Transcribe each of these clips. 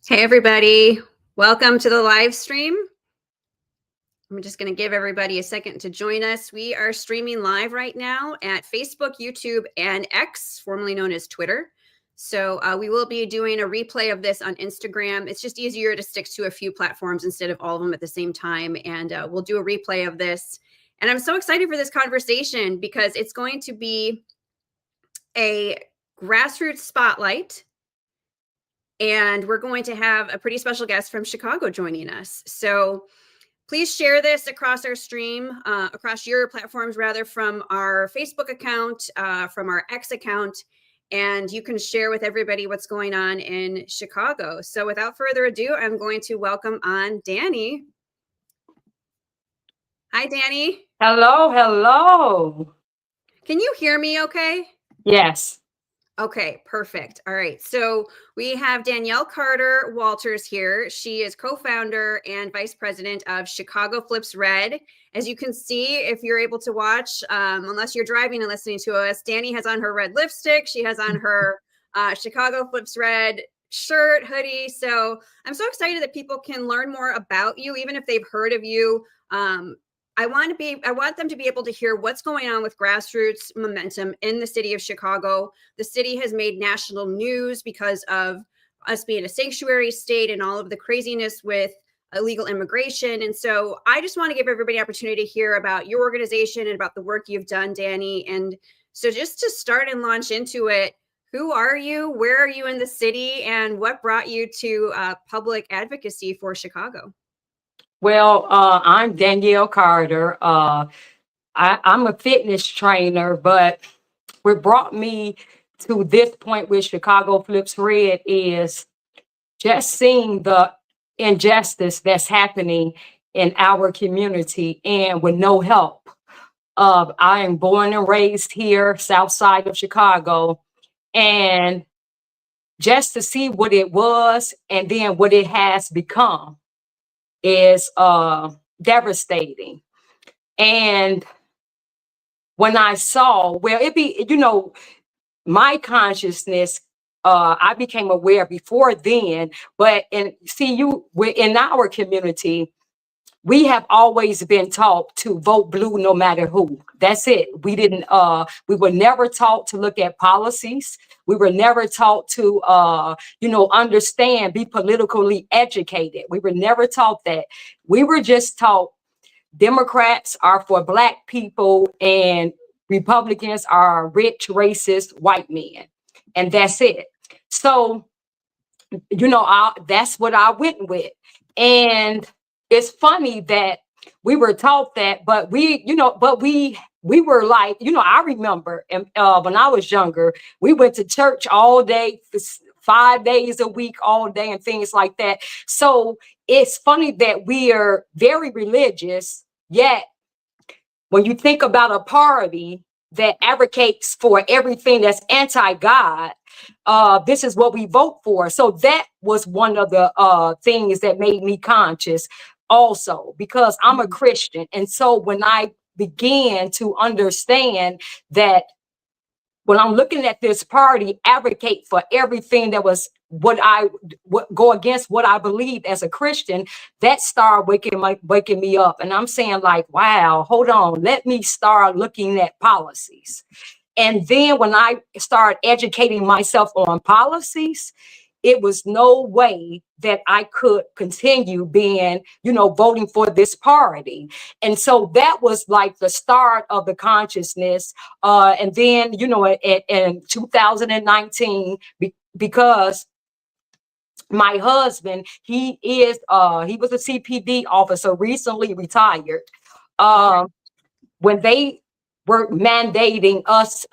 Hey, everybody. Welcome to the live stream. I'm just going to give everybody a second to join us. We are streaming live right now at Facebook, YouTube, and X, formerly known as Twitter. So we will be doing a replay of this on Instagram. It's just easier to stick to a few platforms instead of all of them at the same time. And we'll do a replay of this. And I'm so excited for this conversation because it's going to be a grassroots spotlight. And we're going to have a pretty special guest from Chicago joining us. So please share this across our stream, across your platforms, rather, from our Facebook account, from our X account, and you can share with everybody what's going on in Chicago. So without further ado, I'm going to welcome on Danny. Hi, Danny. Hello, hello. Can you hear me okay? Yes. Okay, perfect. All right. So we have Danielle Carter Walters here. She is co-founder and vice president of Chicago Flips Red. As you can see, if you're able to watch, unless you're driving and listening to us, Danny has on her red lipstick. She has on her Chicago Flips Red shirt, hoodie. So I'm so excited that people can learn more about you, even if they've heard of you. I want them to be able to hear what's going on with grassroots momentum in the city of Chicago. The city has made national news because of us being a sanctuary state and all of the craziness with illegal immigration. And so I just want to give everybody an opportunity to hear about your organization and about the work you've done, Danny. And so just to start and launch into it, who are you? Where are you in the city? And what brought you to public advocacy for Chicago? Well, I'm Danielle Carter. I'm a fitness trainer, but what brought me to this point with Chicago Flips Red is just seeing the injustice that's happening in our community and with no help. I am born and raised here, south side of Chicago, and just to see what it was and then what it has become is devastating. And when I saw, well, my consciousness, I became aware before then, but we're in our community, we have always been taught to vote blue no matter who. That's it. We were never taught to look at policies. We were never taught to, understand, be politically educated. We were never taught that. We were just taught Democrats are for Black people and Republicans are rich, racist, white men. And that's it. So, that's what I went with. And it's funny that we were taught that, but we were like, I remember when I was younger, we went to church all day, 5 days a week, all day, and things like that. So it's funny that we are very religious, yet when you think about a party that advocates for everything that's anti-God, this is what we vote for. So that was one of the things that made me conscious also, because I'm a Christian. And so when I began to understand that when I'm looking at this party advocate for everything that was what go against what I believe as a Christian, that started waking me up. And I'm saying, like, wow, hold on, let me start looking at policies. And then when I started educating myself on policies, it was no way that I could continue being, voting for this party. And so that was like the start of the consciousness. And then, in 2019, because my husband, he was a CPD officer, recently retired. When they were mandating us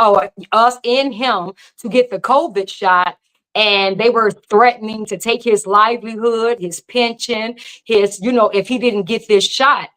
and him to get the COVID shot, and they were threatening to take his livelihood, his pension, if he didn't get this shot.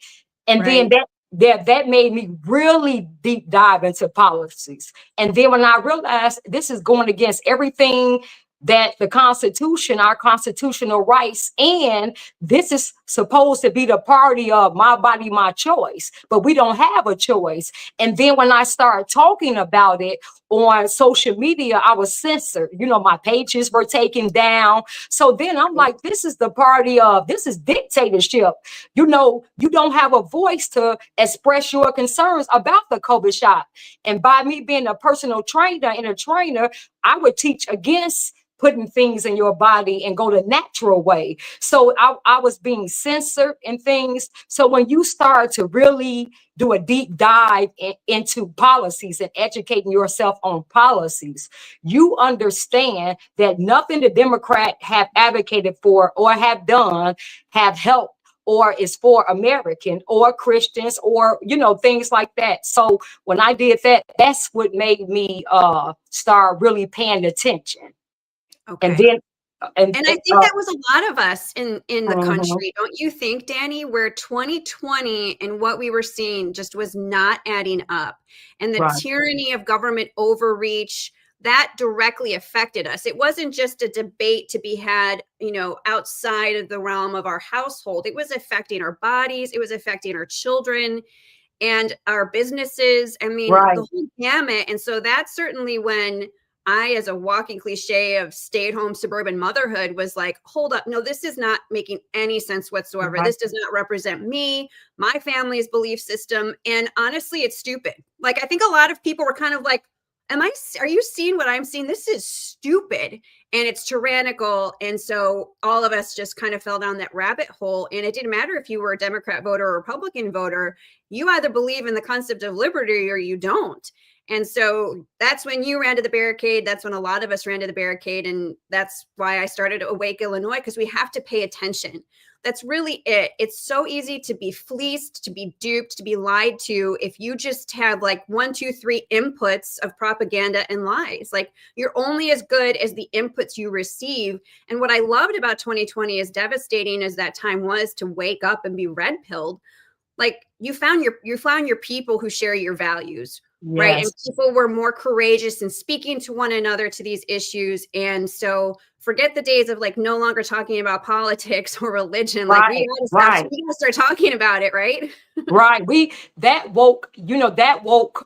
And then that made me really deep dive into policies. And then when I realized this is going against everything that the Constitution, our constitutional rights, and this is supposed to be the party of my body, my choice, but we don't have a choice. And then when I started talking about it on social media, I was censored. You know, my pages were taken down. So then I'm like, this is the party of, this is dictatorship. You know, you don't have a voice to express your concerns about the COVID shot. And by me being a personal trainer and a trainer, I would teach against putting things in your body and go the natural way. So I was being censored and things. So when you start to really do a deep dive into policies and educating yourself on policies, you understand that nothing the Democrat have advocated for or have done have helped or is for American or Christians or, you know, things like that. So when I did that, that's what made me start really paying attention. Okay. And then, and I think that was a lot of us in the country, don't you think, Danny? Where 2020 and what we were seeing just was not adding up, and the tyranny of government overreach that directly affected us. It wasn't just a debate to be had, you know, outside of the realm of our household. It was affecting our bodies. It was affecting our children and our businesses. I mean, the whole gamut. And so that's certainly when I, as a walking cliche of stay-at-home suburban motherhood, was like, hold up, no, this is not making any sense whatsoever. This does not represent me, my family's belief system. And honestly, it's stupid. Like, I think a lot of people were kind of like, are you seeing what I'm seeing? This is stupid and it's tyrannical. And so all of us just kind of fell down that rabbit hole. And it didn't matter if you were a Democrat voter or Republican voter, you either believe in the concept of liberty or you don't. And so that's when you ran to the barricade. That's when a lot of us ran to the barricade. And that's why I started Awake Illinois, because we have to pay attention. That's really it. It's so easy to be fleeced, to be duped, to be lied to if you just have like 1, 2, 3 inputs of propaganda and lies. Like, you're only as good as the inputs you receive. And what I loved about 2020, as devastating as that time was to wake up and be red pilled, like you found your people who share your values. Right. And people were more courageous in speaking to one another to these issues. And so forget the days of like no longer talking about politics or religion. Like we gotta start talking about it, right? That woke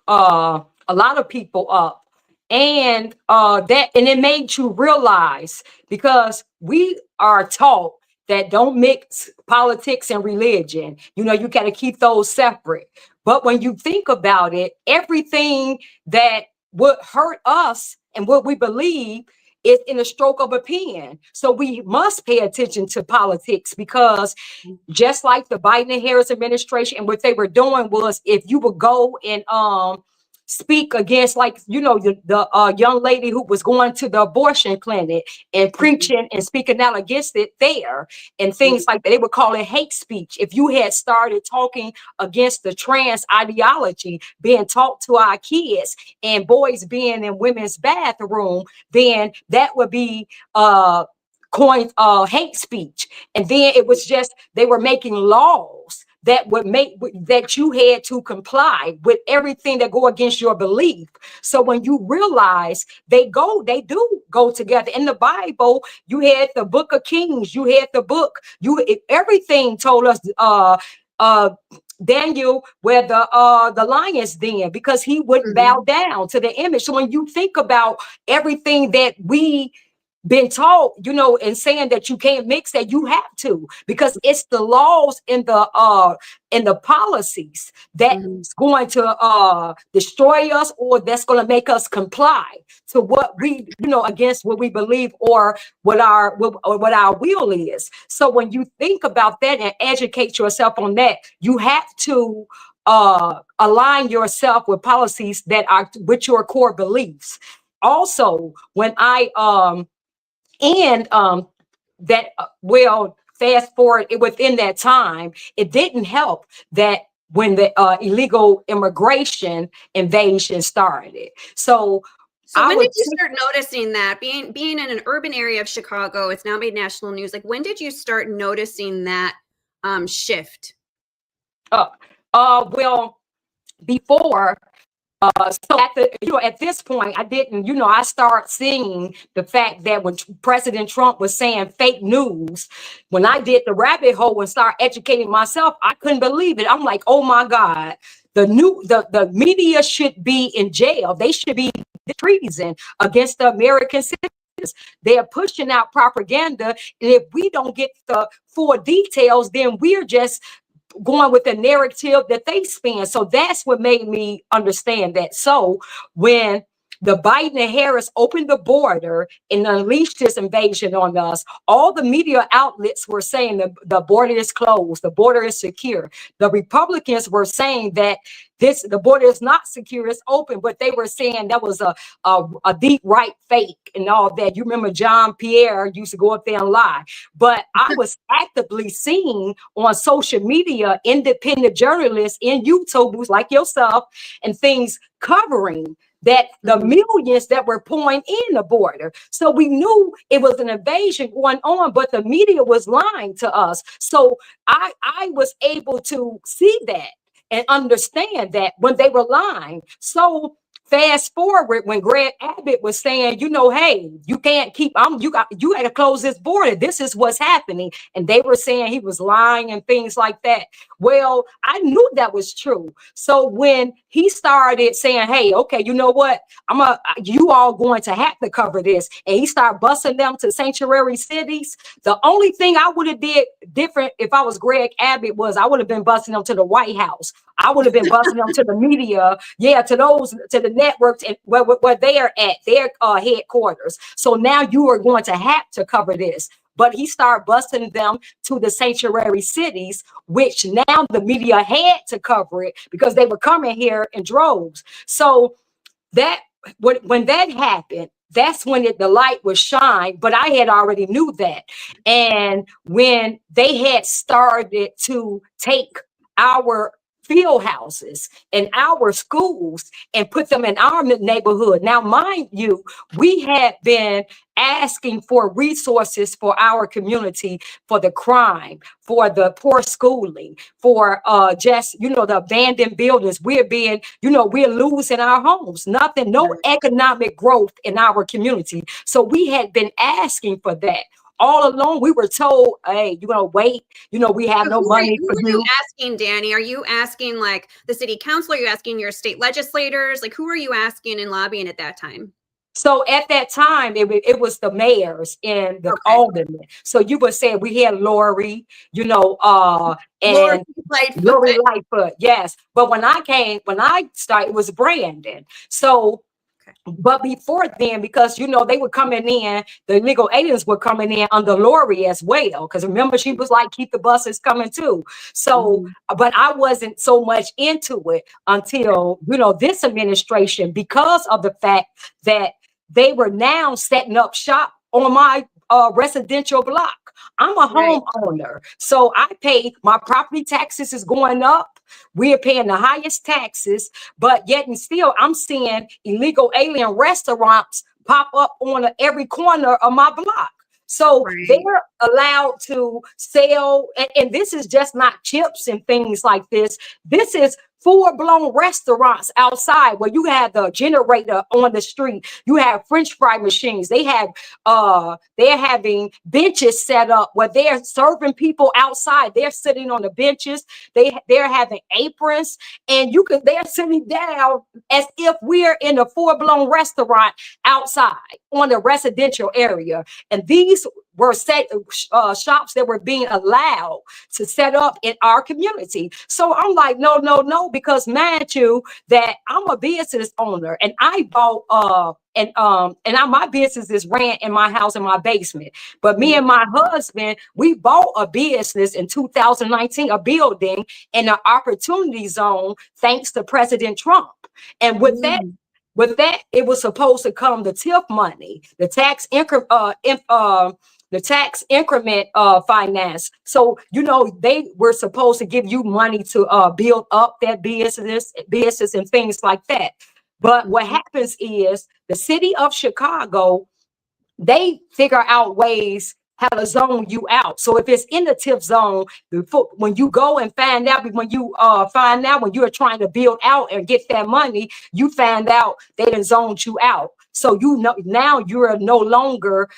a lot of people up. And it made you realize, because we are taught that don't mix politics and religion. You know, you got to keep those separate. But when you think about it, everything that would hurt us and what we believe is in a stroke of a pen. So we must pay attention to politics, because just like the Biden and Harris administration, and what they were doing was, if you would go and speak against, like, you know, the young lady who was going to the abortion clinic and preaching and speaking out against it there and things like that, they would call it hate speech. If you had started talking against the trans ideology being taught to our kids and boys being in women's bathroom, then that would be coined hate speech. And then it was just, they were making laws that would make that you had to comply with everything that go against your belief. So when you realize they do go together. In the Bible, you had the Book of Kings, you had the book, everything told us Daniel where the lion's den, because he wouldn't bow down to the image. So when you think about everything that we been taught, you know, and saying that you can't mix, that you have to, because it's the laws and the policies that's going to destroy us, or that's going to make us comply to what we, you know, against what we believe or what our will is. So when you think about that and educate yourself on that, you have to align yourself with policies that are with your core beliefs. Also, when fast forward within that time, it didn't help that when the illegal immigration invasion started. So when did you start noticing that, being in an urban area of Chicago, it's now made national news? Like, when did you start noticing that shift? Well, before so at this point, I didn't, I start seeing the fact that when President Trump was saying fake news, when I did the rabbit hole and start educating myself, I couldn't believe it. I'm like, oh my God, the media should be in jail. They should be treason against the American citizens. They're pushing out propaganda. And if we don't get the full details, then we're just going with the narrative that they spin. So that's what made me understand that. So when the Biden and Harris opened the border and unleashed this invasion on us, all the media outlets were saying the border is closed, the border is secure. The Republicans were saying that the border is not secure, it's open, but they were saying that was a deep right fake and all that. You remember John Pierre used to go up there and lie. But I was actively seeing on social media independent journalists in YouTubers like yourself and things covering that the millions that were pouring in the border. So we knew it was an invasion going on, but the media was lying to us. So I was able to see that and understand that when they were lying. So fast forward when Greg Abbott was saying, hey, you can't keep, you got to close this border. This is what's happening. And they were saying he was lying and things like that. Well, I knew that was true. So when he started saying, hey, okay, you know what? You all going to have to cover this. And he started busing them to sanctuary cities. The only thing I would have did different if I was Greg Abbott was I would have been busing them to the White House. I would have been busting them to the media, to the networks and where they are at, their headquarters. So now you are going to have to cover this. But he started busting them to the sanctuary cities, which now the media had to cover it because they were coming here in droves. So that when that happened, that's when the light was shined, but I had already knew that. And when they had started to take our field houses and our schools and put them in our neighborhood. Now, mind you, we had been asking for resources for our community, for the crime, for the poor schooling, for the abandoned buildings. We're we're losing our homes, no economic growth in our community. So we had been asking for that. All along, we were told, hey, you're going to wait. We have no money for you. Who are you asking, Danny? Are you asking like the city council? Are you asking your state legislators? Like, who are you asking and lobbying at that time? So at that time, it was the mayors and the aldermen. So you were saying we had Lori, and Lori Lightfoot, yes. But when I started, it was Brandon. So but before then, because they were coming in, the illegal aliens were coming in under Lori as well. Because remember, she was like, keep the buses coming too. So, but I wasn't so much into it until, this administration, because of the fact that they were now setting up shop on my residential block. I'm a homeowner, so I pay, my property taxes is going up. We're paying the highest taxes, but yet and still I'm seeing illegal alien restaurants pop up on every corner of my block. So they're allowed to sell, and this is just not chips and things like this. This is full-blown restaurants outside where you have the generator on the street. You have French fry machines. They're having benches set up where they're serving people outside. They're sitting on the benches. They're having aprons, and they're sitting down as if we're in a full-blown restaurant outside on the residential area. And these were shops that were being allowed to set up in our community. So I'm like, no, because mind you, that I'm a business owner and I bought my business is ran in my house in my basement. But me and my husband, we bought a business in 2019, a building in an opportunity zone, thanks to President Trump. And with that, it was supposed to come the TIF money, the tax increment finance. So, they were supposed to give you money to build up that business and things like that. But what happens is the city of Chicago, they figure out ways how to zone you out. So if it's in the TIF zone, when you go and find out, when you when you're trying to build out and get that money, you find out they done zoned you out. So you know now you're no longer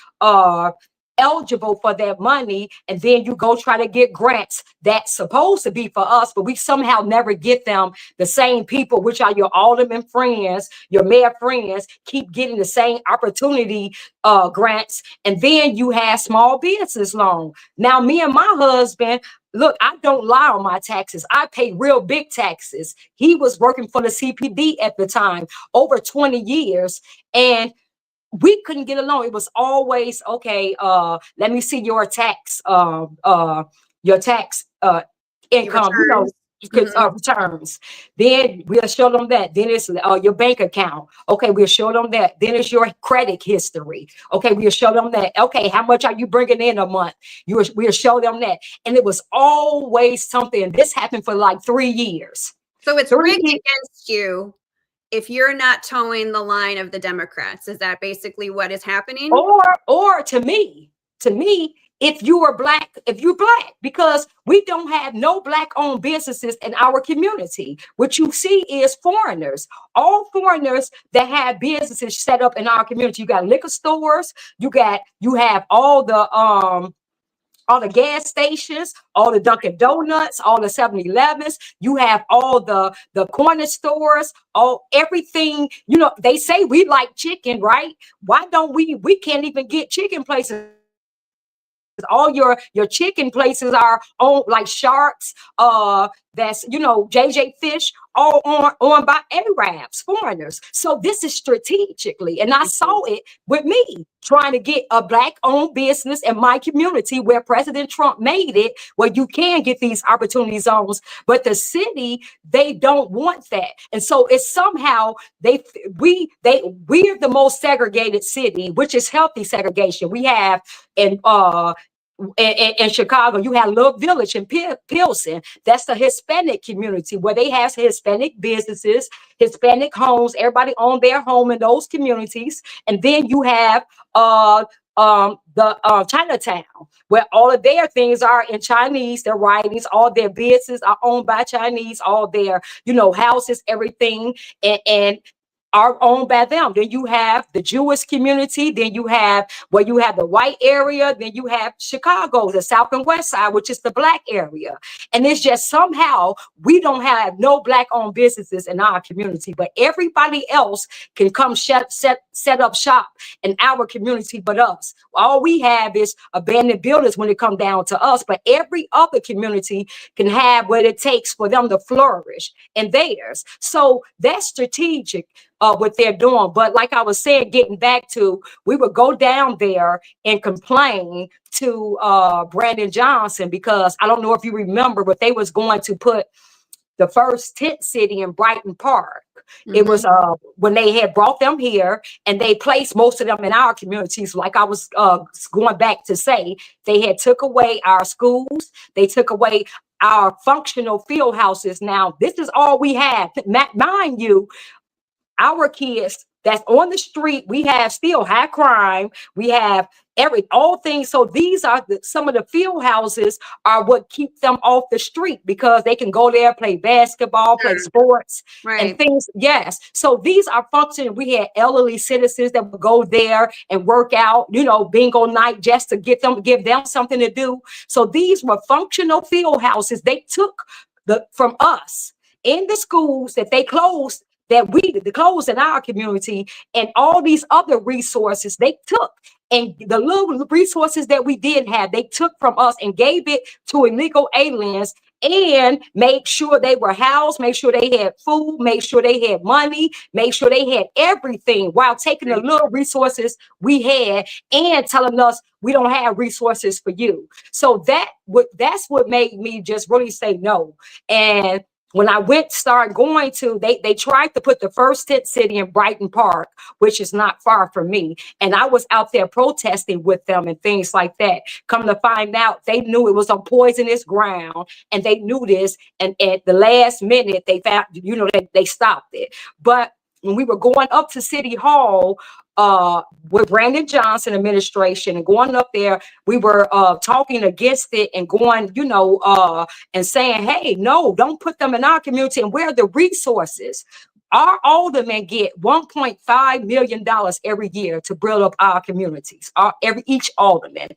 eligible for that money, and then you go try to get grants that's supposed to be for us, but we somehow never get them. The same people, which are your alderman friends, your mayor friends, keep getting the same opportunity grants, and then you have small business loan. Now, me and my husband, look, I don't lie on my taxes. I pay real big taxes. He was working for the CPD at the time, over 20 years, and we couldn't get along. It was always, okay, let me see your tax income, you know, returns. Then we'll show them that. Then it's your bank account. Okay, we'll show them that. Then it's your credit history. Okay, we'll show them that. Okay, how much are you bringing in a month? We'll show them that. And it was always something. This happened for like 3 years. So it's rigged against you if you're not towing the line of the Democrats. Is that basically what is happening? Or to me, if you're black, because we don't have no black-owned businesses in our community. What you see is foreigners, all foreigners that have businesses set up in our community. You got liquor stores, you have all the gas stations, all the Dunkin' Donuts, all the 7-Elevens. You have all the corner stores, everything. You know, they say we like chicken, right? Why don't we can't even get chicken places. All your chicken places are on like Sharks, that's, you know, JJ Fish, all on by Arabs, foreigners. So this is strategically, and I saw it with me trying to get a black-owned business in my community where President Trump made it, where you can get these opportunity zones, but the city, they don't want that. And so it's somehow we're the most segregated city, which is healthy segregation. We have in Chicago, you have Love Village in Pilsen. That's the Hispanic community where they have Hispanic businesses, Hispanic homes. Everybody own their home in those communities. And then you have Chinatown, where all of their things are in Chinese. Their writings, all their businesses are owned by Chinese. All their, you know, houses, everything, and are owned by them. Then you have the Jewish community. Then you have the white area. Then you have Chicago, the South and West Side, which is the black area. And it's just somehow we don't have no black-owned businesses in our community, but everybody else can come set up shop in our community but us. All we have is abandoned buildings when it comes down to us, but every other community can have what it takes for them to flourish in theirs. So that's strategic. What they're doing. But like I was saying, getting back to, we would go down there and complain to Brandon Johnson, because I don't know if you remember, but they was going to put the first tent city in Brighton Park. It was when they had brought them here, and they placed most of them in our communities. Like I was going back to say, they had took away our schools. They took away our functional field houses. Now, this is all we have. Mind you, our kids that's on the street, we have still high crime. We have all things. So these are some of the field houses are what keep them off the street, because they can go there, play basketball, play sports, and things. Yes. So these are functioning. We had elderly citizens that would go there and work out, you know, bingo night, just to give them something to do. So these were functional field houses. They took from us in the schools that they closed, the clothes in our community, and all these other resources they took. And the little resources that we did have, they took from us and gave it to illegal aliens, and make sure they were housed, make sure they had food, make sure they had money, make sure they had everything, while taking the little resources we had and telling us we don't have resources for you. So that's what made me just really say no. And when I started going to, they tried to put the first tent city in Brighton Park, which is not far from me. And I was out there protesting with them and things like that. Come to find out, they knew it was on poisonous ground, and they knew this. And at the last minute, they found, you know, they stopped it. But when we were going up to City Hall, with Brandon Johnson administration and going up there, we were talking against it and going, and saying, hey, no, don't put them in our community. And where are the resources? Our aldermen get $1.5 million every year to build up our communities, each alderman.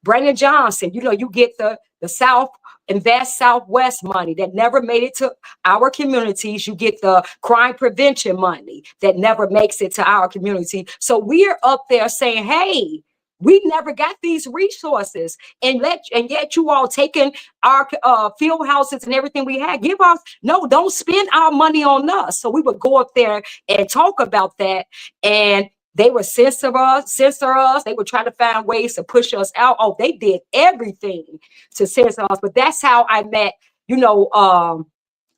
Brandon Johnson, you get the South Invest Southwest money that never made it to our communities. You get the crime prevention money that never makes it to our community. So we're up there saying, hey, we never got these resources, and yet you all taking our field houses and everything we had. Don't spend our money on us. So we would go up there and talk about that, and they would censor us. They would try to find ways to push us out. Oh, they did everything to censor us. But that's how I met,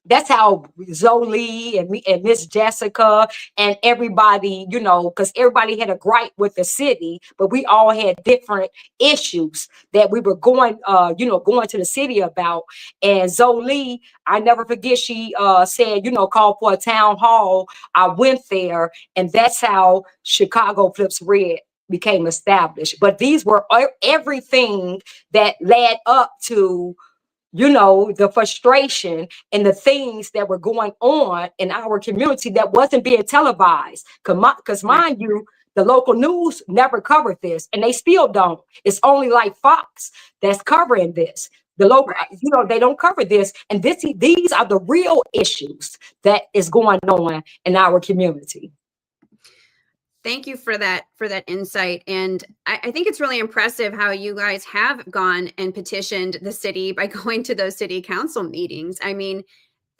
that's how Zoli and me and Miss Jessica and everybody, because everybody had a gripe with the city, but we all had different issues that we were going to the city about. And Zoli, I never forget, she said, call for a town hall. I went there, and that's how Chicago Flips Red became established. But these were everything that led up to the frustration and the things that were going on in our community that wasn't being televised. Because mind you, the local news never covered this, and they still don't. It's only like Fox that's covering this. The local, they don't cover this. And these are the real issues that is going on in our community. Thank you for that insight. And I think it's really impressive how you guys have gone and petitioned the city by going to those city council meetings. I mean,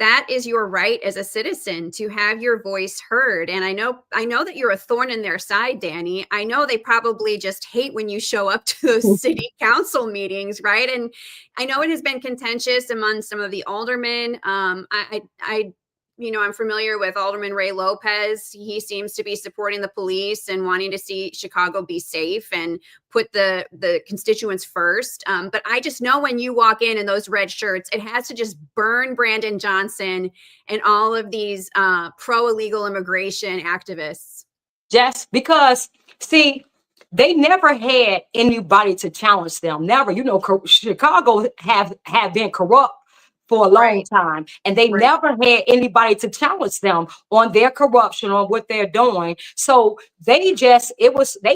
that is your right as a citizen to have your voice heard. And I know that you're a thorn in their side, Danny. I know they probably just hate when you show up to those city council meetings, right? And I know it has been contentious among some of the aldermen. I'm familiar with Alderman Ray Lopez. He seems to be supporting the police and wanting to see Chicago be safe and put the constituents first. But I just know when you walk in those red shirts, it has to just burn Brandon Johnson and all of these pro-illegal immigration activists. Just because, see, they never had anybody to challenge them. Never. Chicago have been corrupt for a long time, and they never had anybody to challenge them on their corruption, on what they're doing. So they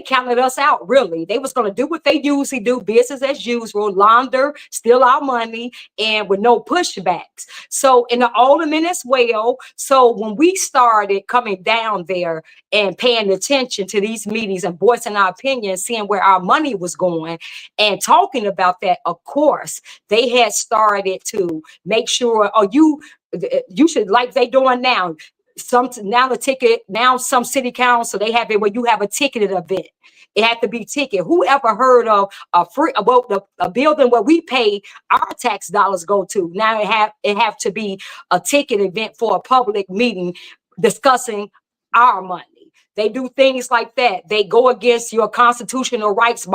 counted us out, really. They was going to do what they usually do, business as usual, launder, steal our money, and with no pushbacks. So, in the aldermen as well. So when we started coming down there and paying attention to these meetings and voicing our opinion, seeing where our money was going and talking about that, of course, they had started to make sure, you should, like they doing now. Some city council, they have it where you have a ticketed event. It had to be ticket. Whoever heard of a building where we pay our tax dollars go to? Now it have to be a ticket event for a public meeting discussing our money. They do things like that. They go against your constitutional rights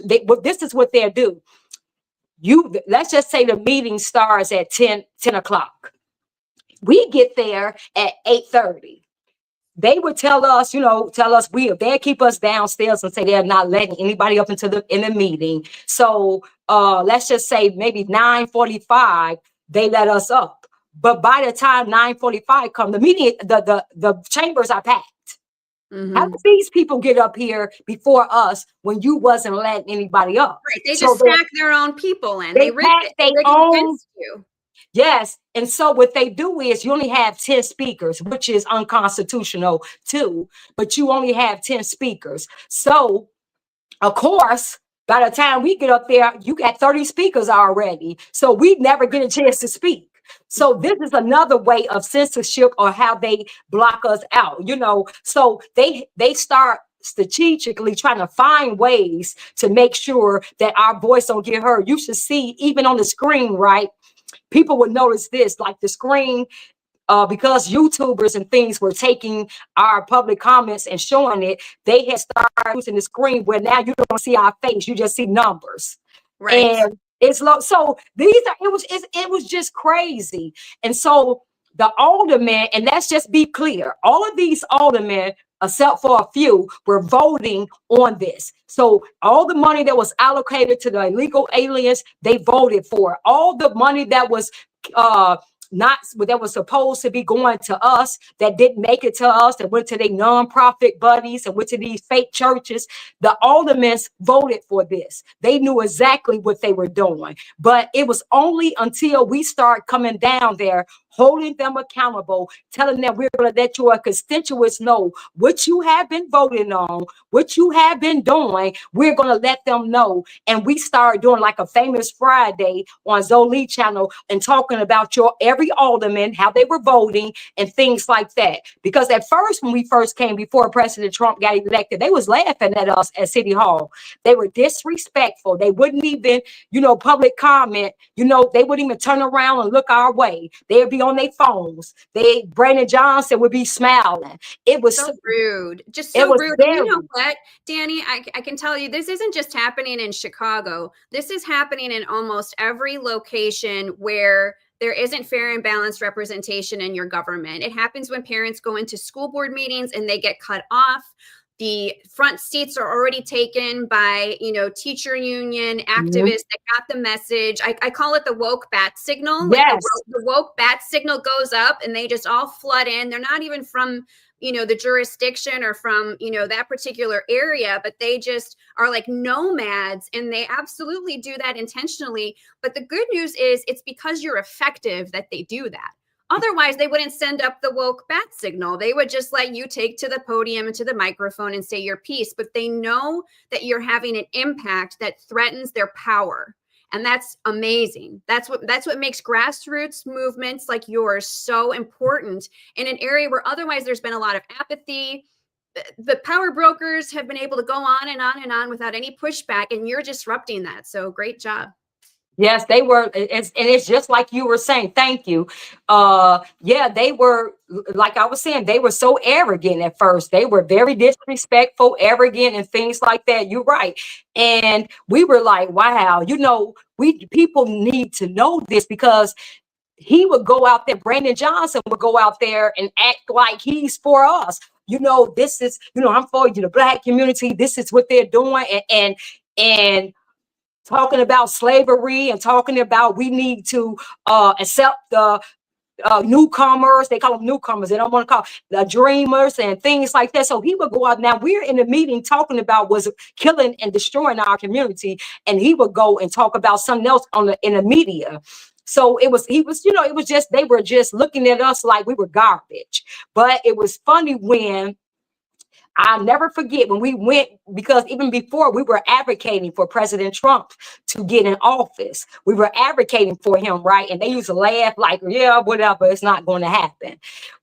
this is what they do. Let's just say the meeting starts at 10 o'clock. We get there at 8:30. They would tell us they'd keep us downstairs and say they're not letting anybody up in the meeting. So let's just say maybe 9:45, they let us up. But by the time 9:45 come, the meeting, the chambers are packed. Mm-hmm. How did these people get up here before us when you wasn't letting anybody up? Right. They just stack their own people in. They rigged it against you. Yes. And so what they do is you only have 10 speakers, which is unconstitutional too, but you only have 10 speakers. So, of course, by the time we get up there, you got 30 speakers already. So we never get a chance to speak. So this is another way of censorship, or how they block us out, So they start strategically trying to find ways to make sure that our voice don't get heard. You should see, even on the screen, right? People would notice this, like the screen, because YouTubers and things were taking our public comments and showing it, they had started using the screen where now you don't see our face, you just see numbers. Right. And it's low. So it was just crazy. And so the aldermen, and let's just be clear, all of these aldermen, except for a few, were voting on this. So all the money that was allocated to the illegal aliens, they voted for. All the money that was not that was supposed to be going to us, that didn't make it to us, that went to their nonprofit buddies and went to these fake churches, the aldermen voted for this. They knew exactly what they were doing. But it was only until we start coming down there, holding them accountable, telling them we're going to let your constituents know what you have been voting on, what you have been doing. We're going to let them know. And we started doing like a Famous Friday on Zoli channel and talking about your every alderman, how they were voting and things like that. Because at first, when we first came before President Trump got elected, they was laughing at us at City Hall. They were disrespectful. They wouldn't even, public comment. They wouldn't even turn around and look our way. They'd be on their phones. Brandon Johnson would be smiling. It was so rude, just so rude. You know what, Danny, I can tell you, this isn't just happening in Chicago. This is happening in almost every location where there isn't fair and balanced representation in your government. It happens when parents go into school board meetings and they get cut off. The front seats are already taken by, teacher union activists that got the message. I call it the woke bat signal. Yes. Like the woke bat signal goes up and they just all flood in. They're not even from, the jurisdiction or from, that particular area, but they just are like nomads, and they absolutely do that intentionally. But the good news is it's because you're effective that they do that. Otherwise, they wouldn't send up the woke bat signal. They would just let you take to the podium and to the microphone and say your piece. But they know that you're having an impact that threatens their power. And that's amazing. That's what makes grassroots movements like yours so important in an area where otherwise there's been a lot of apathy. The power brokers have been able to go on and on and on without any pushback, and you're disrupting that. So great job. Yes, they were. It's just like you were saying. Thank you. They were, like I was saying, they were so arrogant at first. They were very disrespectful, arrogant, and things like that. You're right. And we were like, wow, people need to know this, because he would go out there, Brandon Johnson would go out there and act like he's for us. This is, I'm for the Black community. This is what they're doing. And talking about slavery and talking about we need to accept the newcomers. They call them newcomers. They don't want to call the dreamers and things like that. So he would go out. Now we're in a meeting talking about was killing and destroying our community, and he would go and talk about something else in the media. So it was just, they were just looking at us like we were garbage. But it was funny when, I'll never forget when we went, because even before we were advocating for President Trump to get in office, we were advocating for him, right? And they used to laugh like, yeah, whatever, it's not going to happen.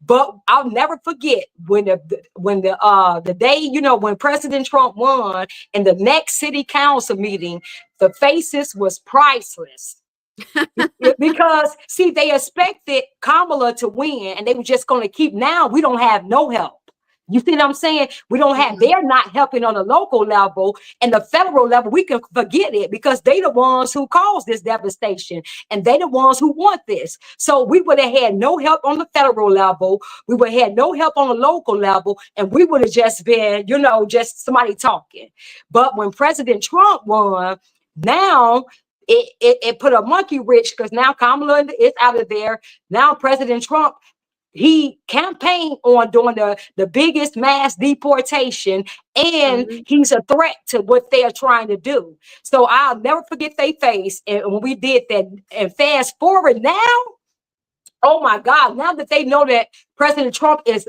But I'll never forget when the day, when President Trump won, in the next city council meeting, the faces was priceless. Because see, they expected Kamala to win, and they were just going to keep. Now we don't have no help. You see what I'm saying? We don't have, they're not helping on a local level, and the federal level, we can forget it, because they the ones who caused this devastation, and they the ones who want this. So we would have had no help on the federal level. We would have had no help on the local level, and we would have just been, just somebody talking. But when President Trump won, now it put a monkey wrench, because now Kamala is out of there. Now President Trump, he campaigned on doing the biggest mass deportation, and he's a threat to what they are trying to do. So I'll never forget their face. And when we did that, and fast forward now, oh my God, now that they know that President Trump is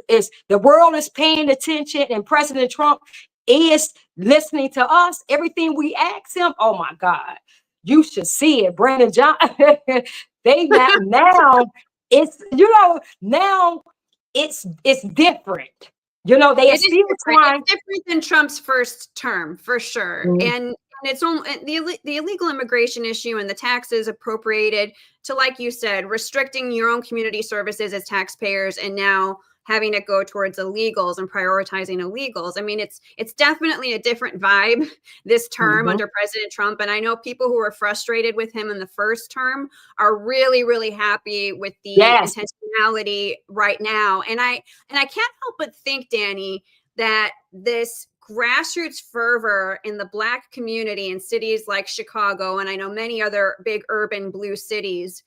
the world is paying attention, and President Trump is listening to us, everything we ask him, oh my God, you should see it. Brandon Johnson, they now it's, now it's different. They are still trying. It's different than Trump's first term, for sure. And it's only the illegal immigration issue and the taxes appropriated to, like you said, restricting your own community services as taxpayers, and now having it go towards illegals and prioritizing illegals. I mean, it's definitely a different vibe this term under President Trump. And I know people who were frustrated with him in the first term are really, really happy with the intentionality right now. And I can't help but think, Danny, that this grassroots fervor in the Black community in cities like Chicago, and I know many other big urban blue cities,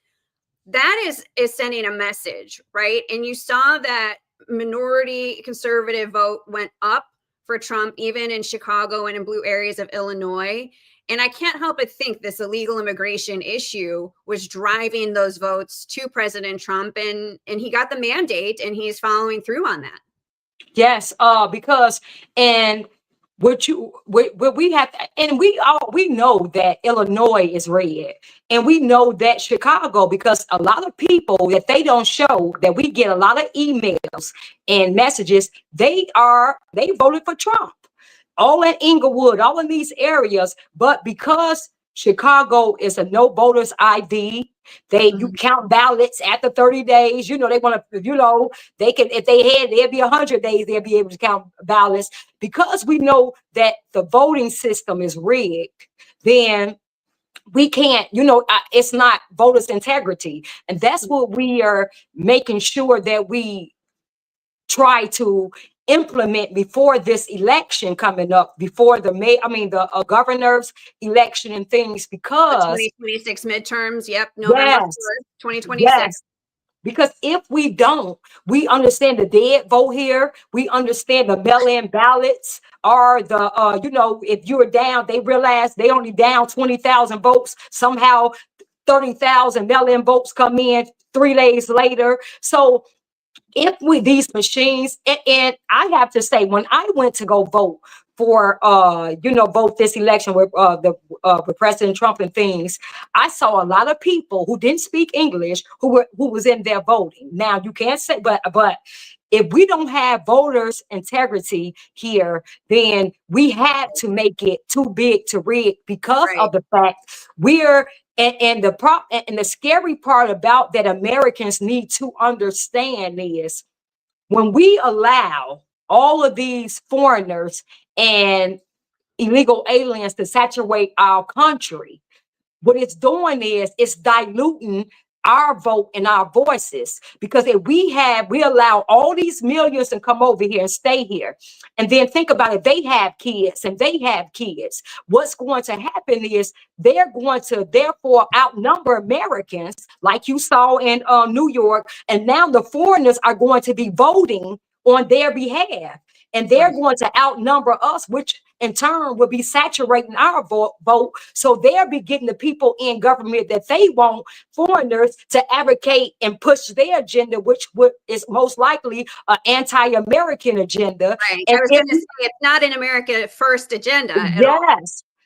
that is sending a message, right? And you saw that minority conservative vote went up for Trump, even in Chicago and in blue areas of Illinois. And I can't help but think this illegal immigration issue was driving those votes to President Trump, and he got the mandate and he's following through on that. Yes, because and what we have to, and we know that Illinois is red, and we know that Chicago, because a lot of people that they don't show, that we get a lot of emails and messages, they voted for Trump, all in Inglewood, all in these areas, but because Chicago is a no voters ID. You count ballots after 30 days. You know, they want to, you know, they can, if they had, there'd be 100 days, they'll be able to count ballots. Because we know that the voting system is rigged, then we can't, you know, it's not voters' integrity. And that's what we are making sure that we try to implement before this election coming up, before the governor's election and things, because the 2026 midterms. Yep, November 4th, 2026. Yes. Because if we don't, we understand the dead vote here. We understand the mail-in ballots are the, you know, if you're down, they realize they only down 20,000 votes. Somehow 30,000 mail-in votes come in 3 days later. So if with these machines, and I have to say, when I went to go vote for, vote this election with with President Trump and things, I saw a lot of people who didn't speak English who was in there voting. Now you can't say, but if we don't have voters' integrity here, then we had to make it too big to rig, because of the fact we're. And the scary part about that Americans need to understand is, when we allow all of these foreigners and illegal aliens to saturate our country, what it's doing is it's diluting our vote and our voices. Because if we allow all these millions to come over here and stay here, and then think about it, they have kids and they have kids, what's going to happen is they're going to therefore outnumber Americans, like you saw in New York. And now the foreigners are going to be voting on their behalf, and they're going to outnumber us, which in turn will be saturating our vote. So they'll be getting the people in government that they want foreigners to advocate and push their agenda, which is most likely an anti-American agenda. Right. I was going to say, it's not an America first agenda at all.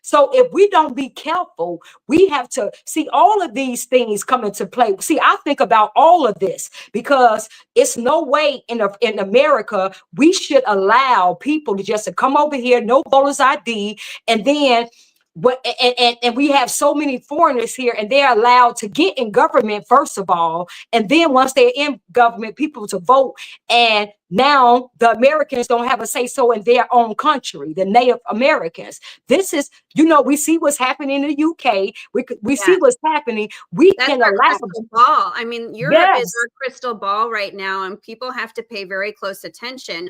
So if we don't be careful, we have to see all of these things come into play. See, I think about all of this because it's no way in America we should allow people to just come over here, no voters ID, and then and we have so many foreigners here, and they're allowed to get in government first of all, and then once they're in government, people to vote. And now the Americans don't have a say so in their own country, the Native Americans. This is, we see what's happening in the UK. We see what's happening. That's can allow crystal ball. I mean, Europe is our crystal ball right now, and people have to pay very close attention.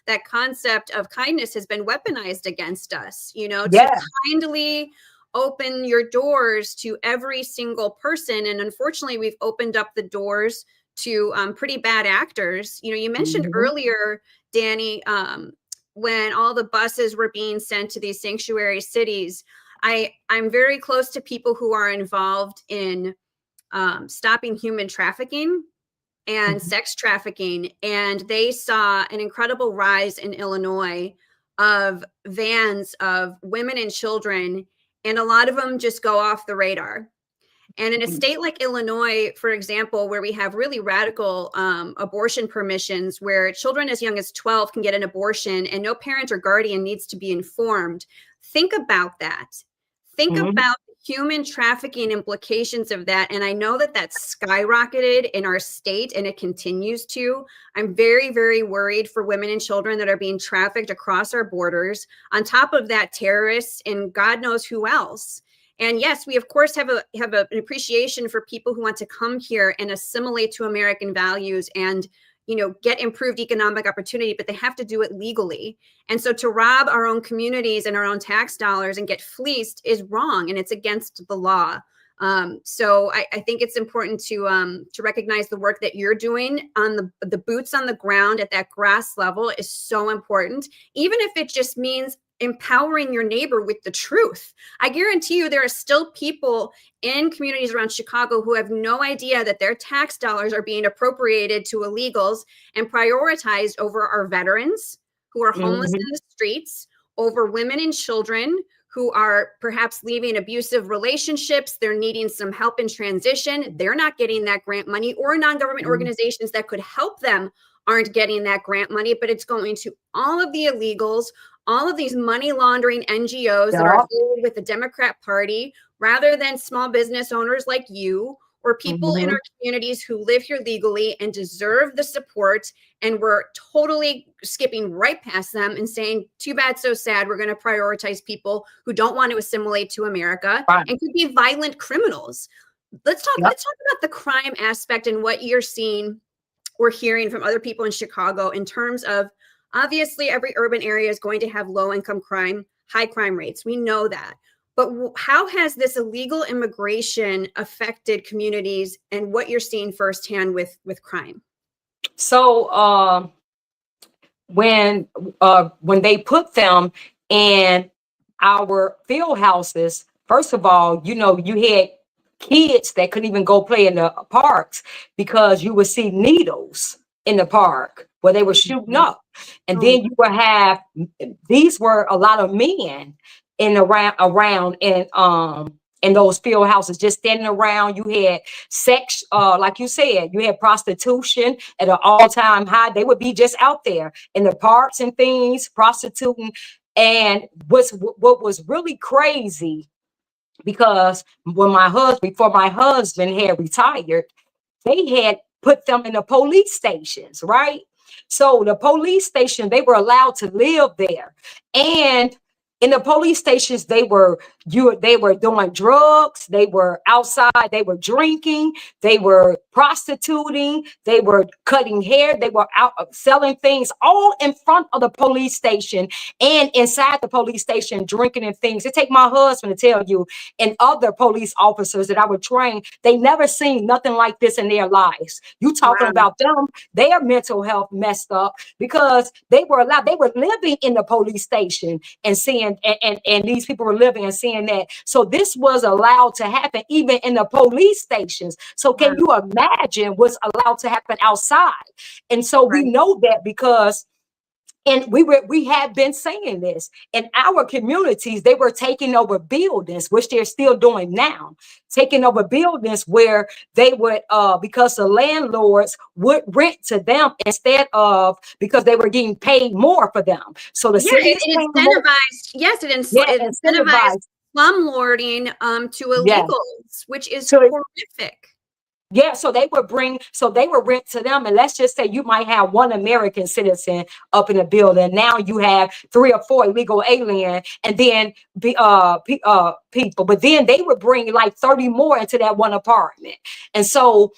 That concept of kindness has been weaponized against us, to kindly open your doors to every single person. And unfortunately, we've opened up the doors to pretty bad actors. You mentioned earlier, Danny, when all the buses were being sent to these sanctuary cities, I'm very close to people who are involved in stopping human trafficking and sex trafficking. And they saw an incredible rise in Illinois of vans of women and children. And a lot of them just go off the radar. And in a state like Illinois, for example, where we have really radical abortion permissions, where children as young as 12 can get an abortion and no parent or guardian needs to be informed. Think about that. Think about the human trafficking implications of that. And I know that that's skyrocketed in our state and it continues to. I'm very, very worried for women and children that are being trafficked across our borders. On top of that, terrorists and God knows who else. And yes, we of course have an appreciation for people who want to come here and assimilate to American values and, you know, get improved economic opportunity, but they have to do it legally. And so to rob our own communities and our own tax dollars and get fleeced is wrong, and it's against the law. So I think it's important to recognize the work that you're doing on the boots on the ground at that grass level is so important, even if it just means empowering your neighbor with the truth. I guarantee you there are still people in communities around Chicago who have no idea that their tax dollars are being appropriated to illegals and prioritized over our veterans who are homeless in the streets, over women and children who are perhaps leaving abusive relationships. They're needing some help in transition. They're not getting that grant money, or non-government organizations that could help them aren't getting that grant money, but it's going to all of the illegals, all of these money laundering NGOs that are affiliated with the Democrat Party, rather than small business owners like you or people in our communities who live here legally and deserve the support. And we're totally skipping right past them and saying, too bad, so sad. We're going to prioritize people who don't want to assimilate to America and could be violent criminals. Let's talk about the crime aspect and what you're seeing or hearing from other people in Chicago in terms of, obviously, every urban area is going to have low-income crime, high crime rates. We know that. But how has this illegal immigration affected communities and what you're seeing firsthand with crime? So when they put them in our field houses, first of all, you know, you had kids that couldn't even go play in the parks because you would see needles in the park where they were shooting up. And then you would have, these were a lot of men around in those field houses, just standing around. You had sex, like you said, you had prostitution at an all-time high. They would be just out there in the parks and things, prostituting. And what was really crazy, because before my husband had retired, they had put them in the police stations, right? So the police station, they were allowed to live there. And in the police stations, they were doing drugs, they were outside, they were drinking, they were prostituting, they were cutting hair, they were out selling things all in front of the police station and inside the police station, drinking and things. It take my husband to tell you, and other police officers that I would train, they never seen nothing like this in their lives. You talking about them, their mental health messed up because they were living in the police station and seeing, and these people were living and seeing that. So this was allowed to happen even in the police stations. So can you imagine what's allowed to happen outside? And so we know that because, and we had been saying this in our communities, they were taking over buildings, which they're still doing now, taking over buildings where they would, because the landlords would rent to them instead of, because they were getting paid more for them. So the city it incentivized slumlording to illegals, which is horrific. Yeah, so they would rent to them, and let's just say you might have one American citizen up in the building. Now you have 3 or 4 illegal alien, and then people. But then they would bring like 30 more into that one apartment, and so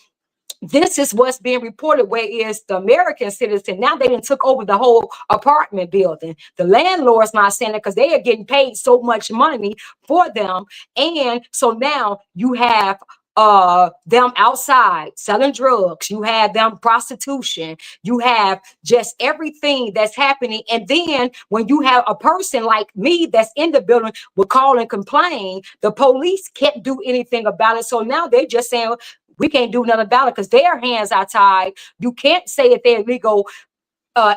this is what's being reported. Where is the American citizen? Now they done took over the whole apartment building. The landlord's not saying it because they are getting paid so much money for them, and so now you have them outside selling drugs, you have them prostitution, you have just everything that's happening. And then when you have a person like me that's in the building will call and complain, the police can't do anything about it. So now they're just saying we can't do nothing about it because their hands are tied. You can't say that they're illegal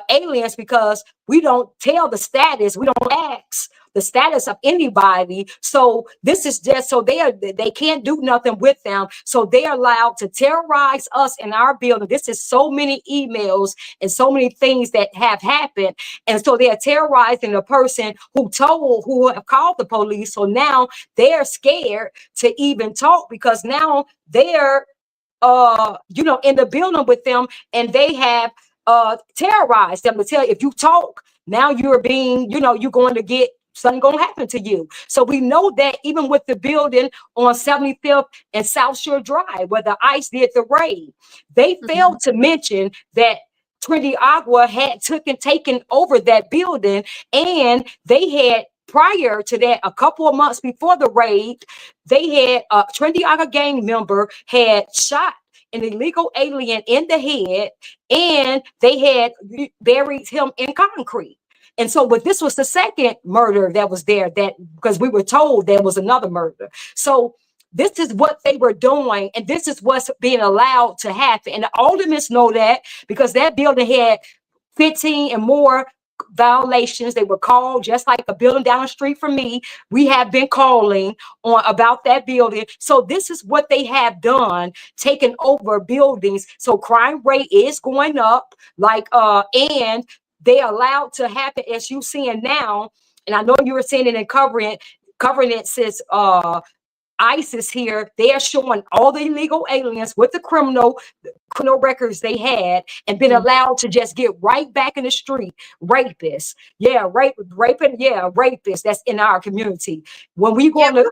aliens because we don't tell the status, we don't ask the status of anybody. So this is just so they can't do nothing with them. So they're allowed to terrorize us in our building. This is so many emails and so many things that have happened. And so they're terrorizing the person who have called the police. So now they're scared to even talk because now they're in the building with them, and they have terrorized them to tell if you talk, now you're being, you're going to get something going to happen to you. So we know that even with the building on 75th and South Shore Drive, where the ICE did the raid, they failed to mention that Trinity Agua had taken over that building, and they had prior to that, a couple of months before the raid, they had a Trinity Agua gang member had shot an illegal alien in the head, and they had buried him in concrete. And so, but this was the second murder that was there, that because we were told there was another murder. So this is what they were doing, and this is what's being allowed to happen. And the aldermen know that because that building had 15 and more violations. They were called, just like a building down the street from me. We have been calling on about that building. So this is what they have done, taking over buildings. So crime rate is going up, and they allowed to happen as you seeing now. And I know you were seeing it and covering it since ISIS here. They're showing all the illegal aliens with the criminal records they had, and been allowed to just get right back in the street. Rapists, rapists that's in our community. When we go on the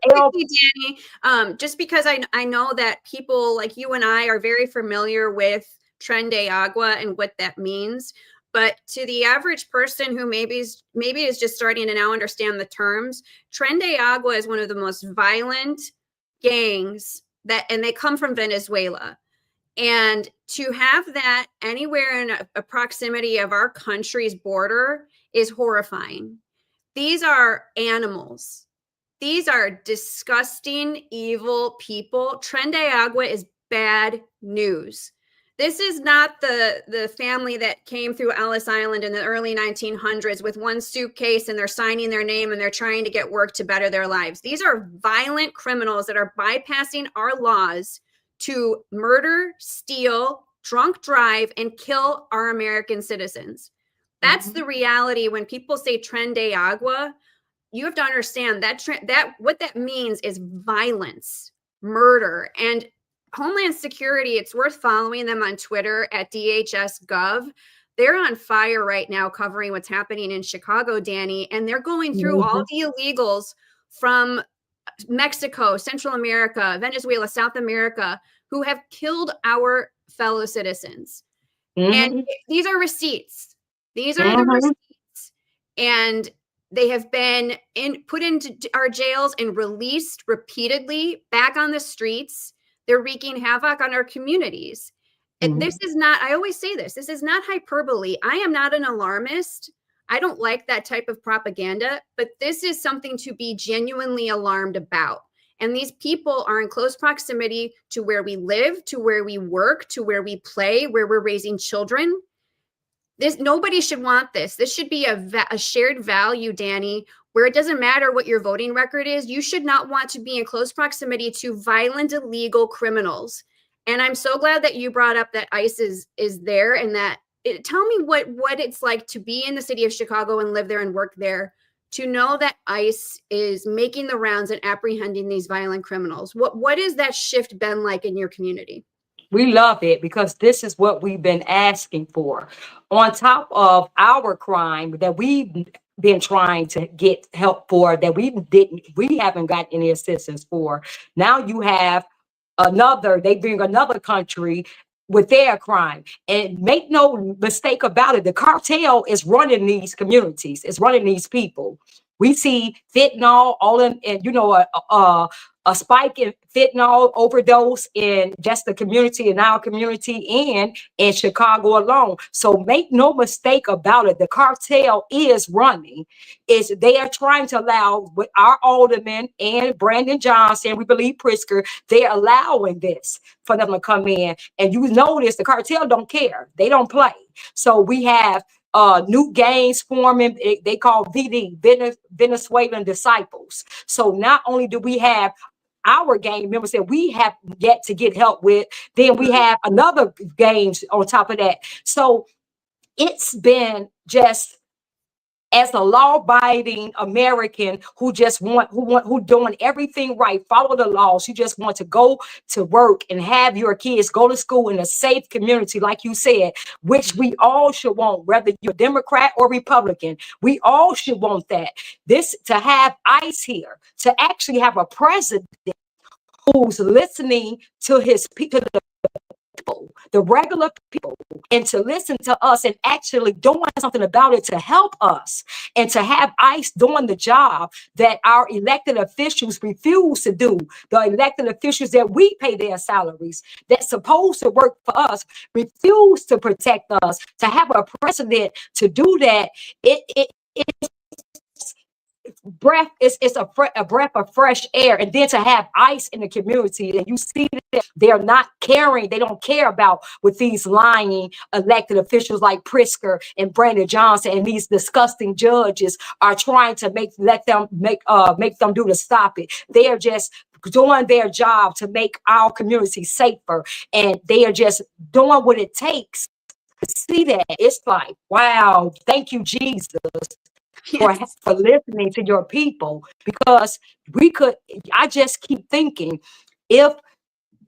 Danny, just because I know that people like you and I are very familiar with Tren de Agua and what that means. But to the average person who maybe is just starting to now understand the terms, Tren de Agua is one of the most violent gangs and they come from Venezuela. And to have that anywhere in a proximity of our country's border is horrifying. These are animals. These are disgusting, evil people. Tren de Agua is bad news. This is not the family that came through Ellis Island in the early 1900s with one suitcase and they're signing their name and they're trying to get work to better their lives. These are violent criminals that are bypassing our laws to murder, steal, drunk drive, and kill our American citizens. That's the reality. When people say Tren de Agua, you have to understand that what that means is violence, murder, and Homeland Security. It's worth following them on Twitter at DHS.gov. They're on fire right now covering what's happening in Chicago, Danny, and they're going through all the illegals from Mexico, Central America, Venezuela, South America, who have killed our fellow citizens. And these are receipts. These are the receipts. And they have been put into our jails and released repeatedly back on the streets. They're wreaking havoc on our communities. And this is not, I always say this is not hyperbole. I am not an alarmist. I don't like that type of propaganda, but this is something to be genuinely alarmed about. And these people are in close proximity to where we live, to where we work, to where we play, where we're raising children. Nobody should want this. This should be a shared value, Danny, where it doesn't matter what your voting record is. You should not want to be in close proximity to violent, illegal criminals. And I'm so glad that you brought up that ICE is there, and that tell me what it's like to be in the city of Chicago and live there and work there, to know that ICE is making the rounds and apprehending these violent criminals. What has that shift been like in your community? We love it because this is what we've been asking for. On top of our crime that we've been trying to get help for, that we haven't got any assistance for. Now you have they bring another country with their crime. And make no mistake about it, the cartel is running these communities, it's running these people. We see fentanyl all in, and a spike in fentanyl overdose in just the community, in our community, and in Chicago alone. So make no mistake about it, the cartel is running. They are trying to allow, with our aldermen and Brandon Johnson, we believe Pritzker, they're allowing this for them to come in. And you notice the cartel don't care. They don't play. So we have new gangs forming. They call VD, Venezuelan Disciples. So not only do we have our gang members that we have yet to get help with, then we have another gangs on top of that. So it's been just, as a law-abiding American who doing everything right, follow the laws, you just want to go to work and have your kids go to school in a safe community, like you said, which we all should want, whether you're Democrat or Republican. We all should want that. This, to have ICE here, to actually have a president who's listening to his people, the regular people, and to listen to us and actually doing something about it to help us, and to have ICE doing the job that our elected officials refuse to do. The elected officials that we pay their salaries, that's supposed to work for us, refuse to protect us. To have a president to do that, it's breath, it's a breath of fresh air. And then to have ICE in the community, and you see that they're not caring, they don't care about what these lying elected officials like Pritzker and Brandon Johnson and these disgusting judges are trying to make them do to stop it. They are just doing their job to make our community safer, and they are just doing what it takes to see that. It's like, wow, thank you, Jesus, for listening to your people, because I just keep thinking, if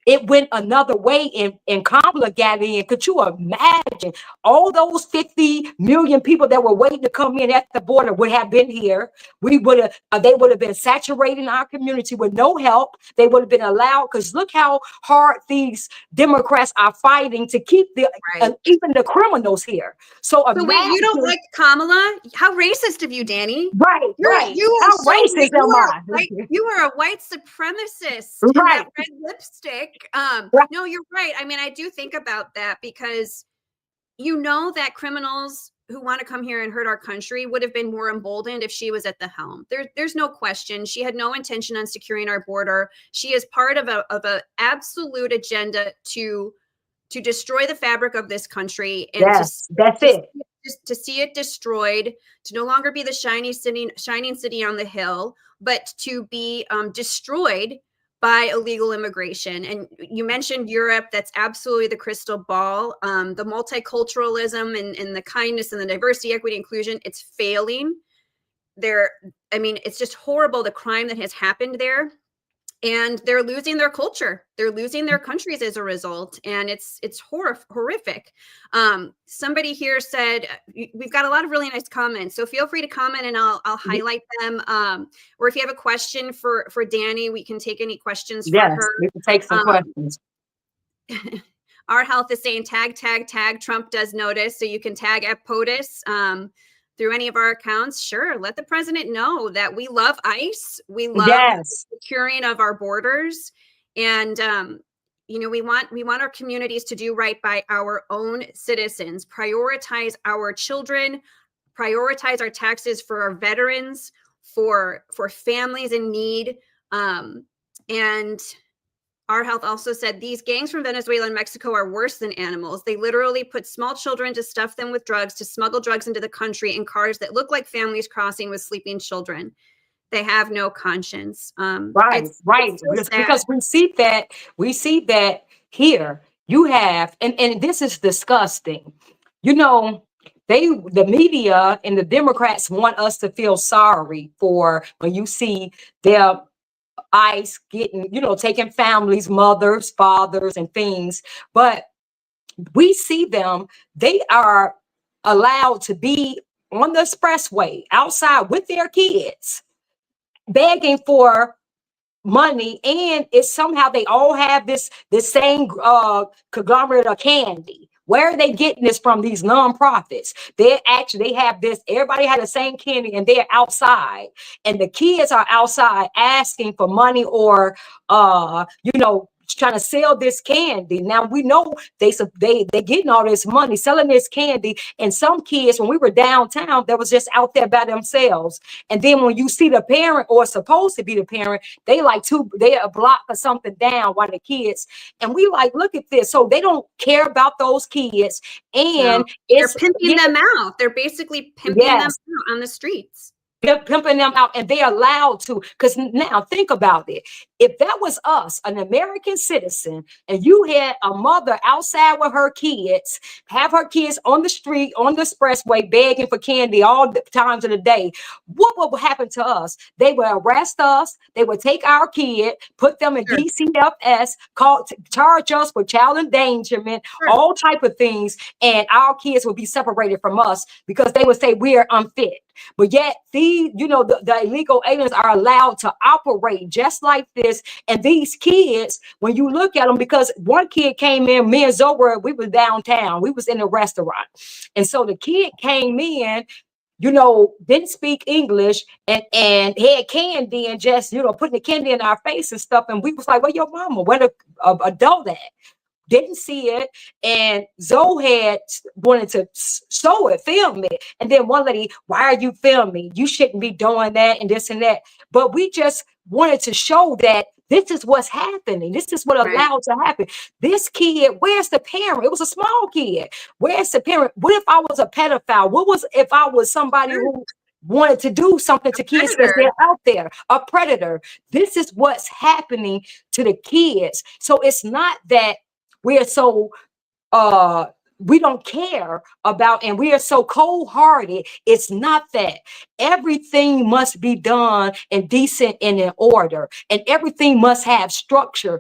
it went another way in Kamala got in, could you imagine all those 50 million people that were waiting to come in at the border would have been here? They would have been saturating our community with no help. They would have been allowed, because look how hard these Democrats are fighting to keep even the criminals here. So wait, you don't like Kamala? How racist of you, Danny? Right. You are racist. You are a white supremacist in that red lipstick. No, you're right. I mean, I do think about that, because you know that criminals who want to come here and hurt our country would have been more emboldened if she was at the helm. There's no question. She had no intention on securing our border. She is part of a absolute agenda to destroy the fabric of this country, and to see it destroyed, to no longer be the shining city on the hill, but to be destroyed by illegal immigration. And you mentioned Europe. That's absolutely the crystal ball. The multiculturalism and the kindness and the diversity, equity, inclusion, it's failing there. I mean, it's just horrible, the crime that has happened there. And they're losing their culture. They're losing their countries as a result. And it's horrific. Somebody here said, we've got a lot of really nice comments, so feel free to comment and I'll highlight them. Or if you have a question for Danny, we can take any questions for her. We can take some questions. Our Health is saying tag Trump does notice, so you can tag at POTUS through any of our accounts. Sure, let the president know that we love ICE. We love the securing of our borders, and we want our communities to do right by our own citizens. Prioritize our children. Prioritize our taxes for our veterans, for families in need, and Our Health also said these gangs from Venezuela and Mexico are worse than animals. They literally put small children to stuff them with drugs, to smuggle drugs into the country in cars that look like families crossing with sleeping children. They have no conscience. Right. So because we see that here. You have, and this is disgusting. The media and the Democrats want us to feel sorry for when you see their ICE getting, taking families, mothers, fathers, and things. But we see them, they are allowed to be on the expressway outside with their kids, begging for money. And it's somehow they all have this same conglomerate of candy. Where are they getting this from? These nonprofits. They have this, everybody had the same candy, and they're outside. And the kids are outside asking for money or, trying to sell this candy. Now we know they getting all this money selling this candy, and some kids, when we were downtown, that was just out there by themselves. And then when you see the parent, or supposed to be the parent, they a block or something down while the kids, and we like, look at this. So they don't care about those kids, and No, they're pimping them out. They're basically pimping them out on the streets. They're pimping them out, and they're allowed to. Because now think about it. If that was us, an American citizen, and you had a mother outside with her kids, have her kids on the street, on the expressway, begging for candy all the times of the day, what would happen to us? They would arrest us. They would take our kid, put them in DCFS, charge us for child endangerment, all type of things, and our kids would be separated from us because they would say we are unfit. But yet the illegal aliens are allowed to operate just like this. And these kids, when you look at them, because one kid came in, me and Zoe, we was downtown, we was in a restaurant. And so the kid came in, didn't speak English, and had candy, and just, putting the candy in our face and stuff. And we was like, where your mama? Where the adult at? Didn't see it, and Zoe had wanted to show it, film it, and then one lady, why are you filming? You shouldn't be doing that, and this and that. But we just wanted to show that this is what's happening. This is what allowed to happen. This kid, where's the parent? It was a small kid. Where's the parent? What if I was a pedophile? What was if I was somebody who wanted to do something to kids because they're out there, a predator? This is what's happening to the kids. So it's not that we are so we don't care about, and we are so cold-hearted. It's not that. Everything must be done in decent and in order, and everything must have structure.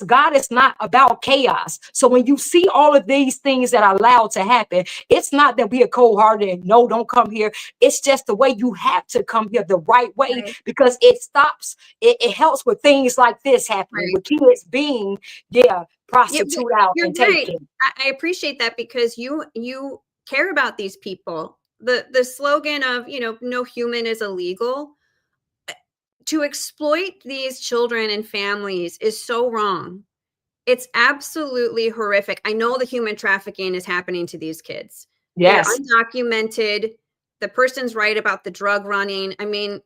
God is not about chaos. So when you see all of these things that are allowed to happen, it's not that we are cold-hearted and no, don't come here. It's just the way you have to come here the right way, because it stops, it helps with things like this happening, with kids being prostitute out and taken. I appreciate that, because you care about these people. The slogan of, no human is illegal. To exploit these children and families is so wrong. It's absolutely horrific. I know the human trafficking is happening to these kids. Yes. They're undocumented. The person's right about the drug running. I mean,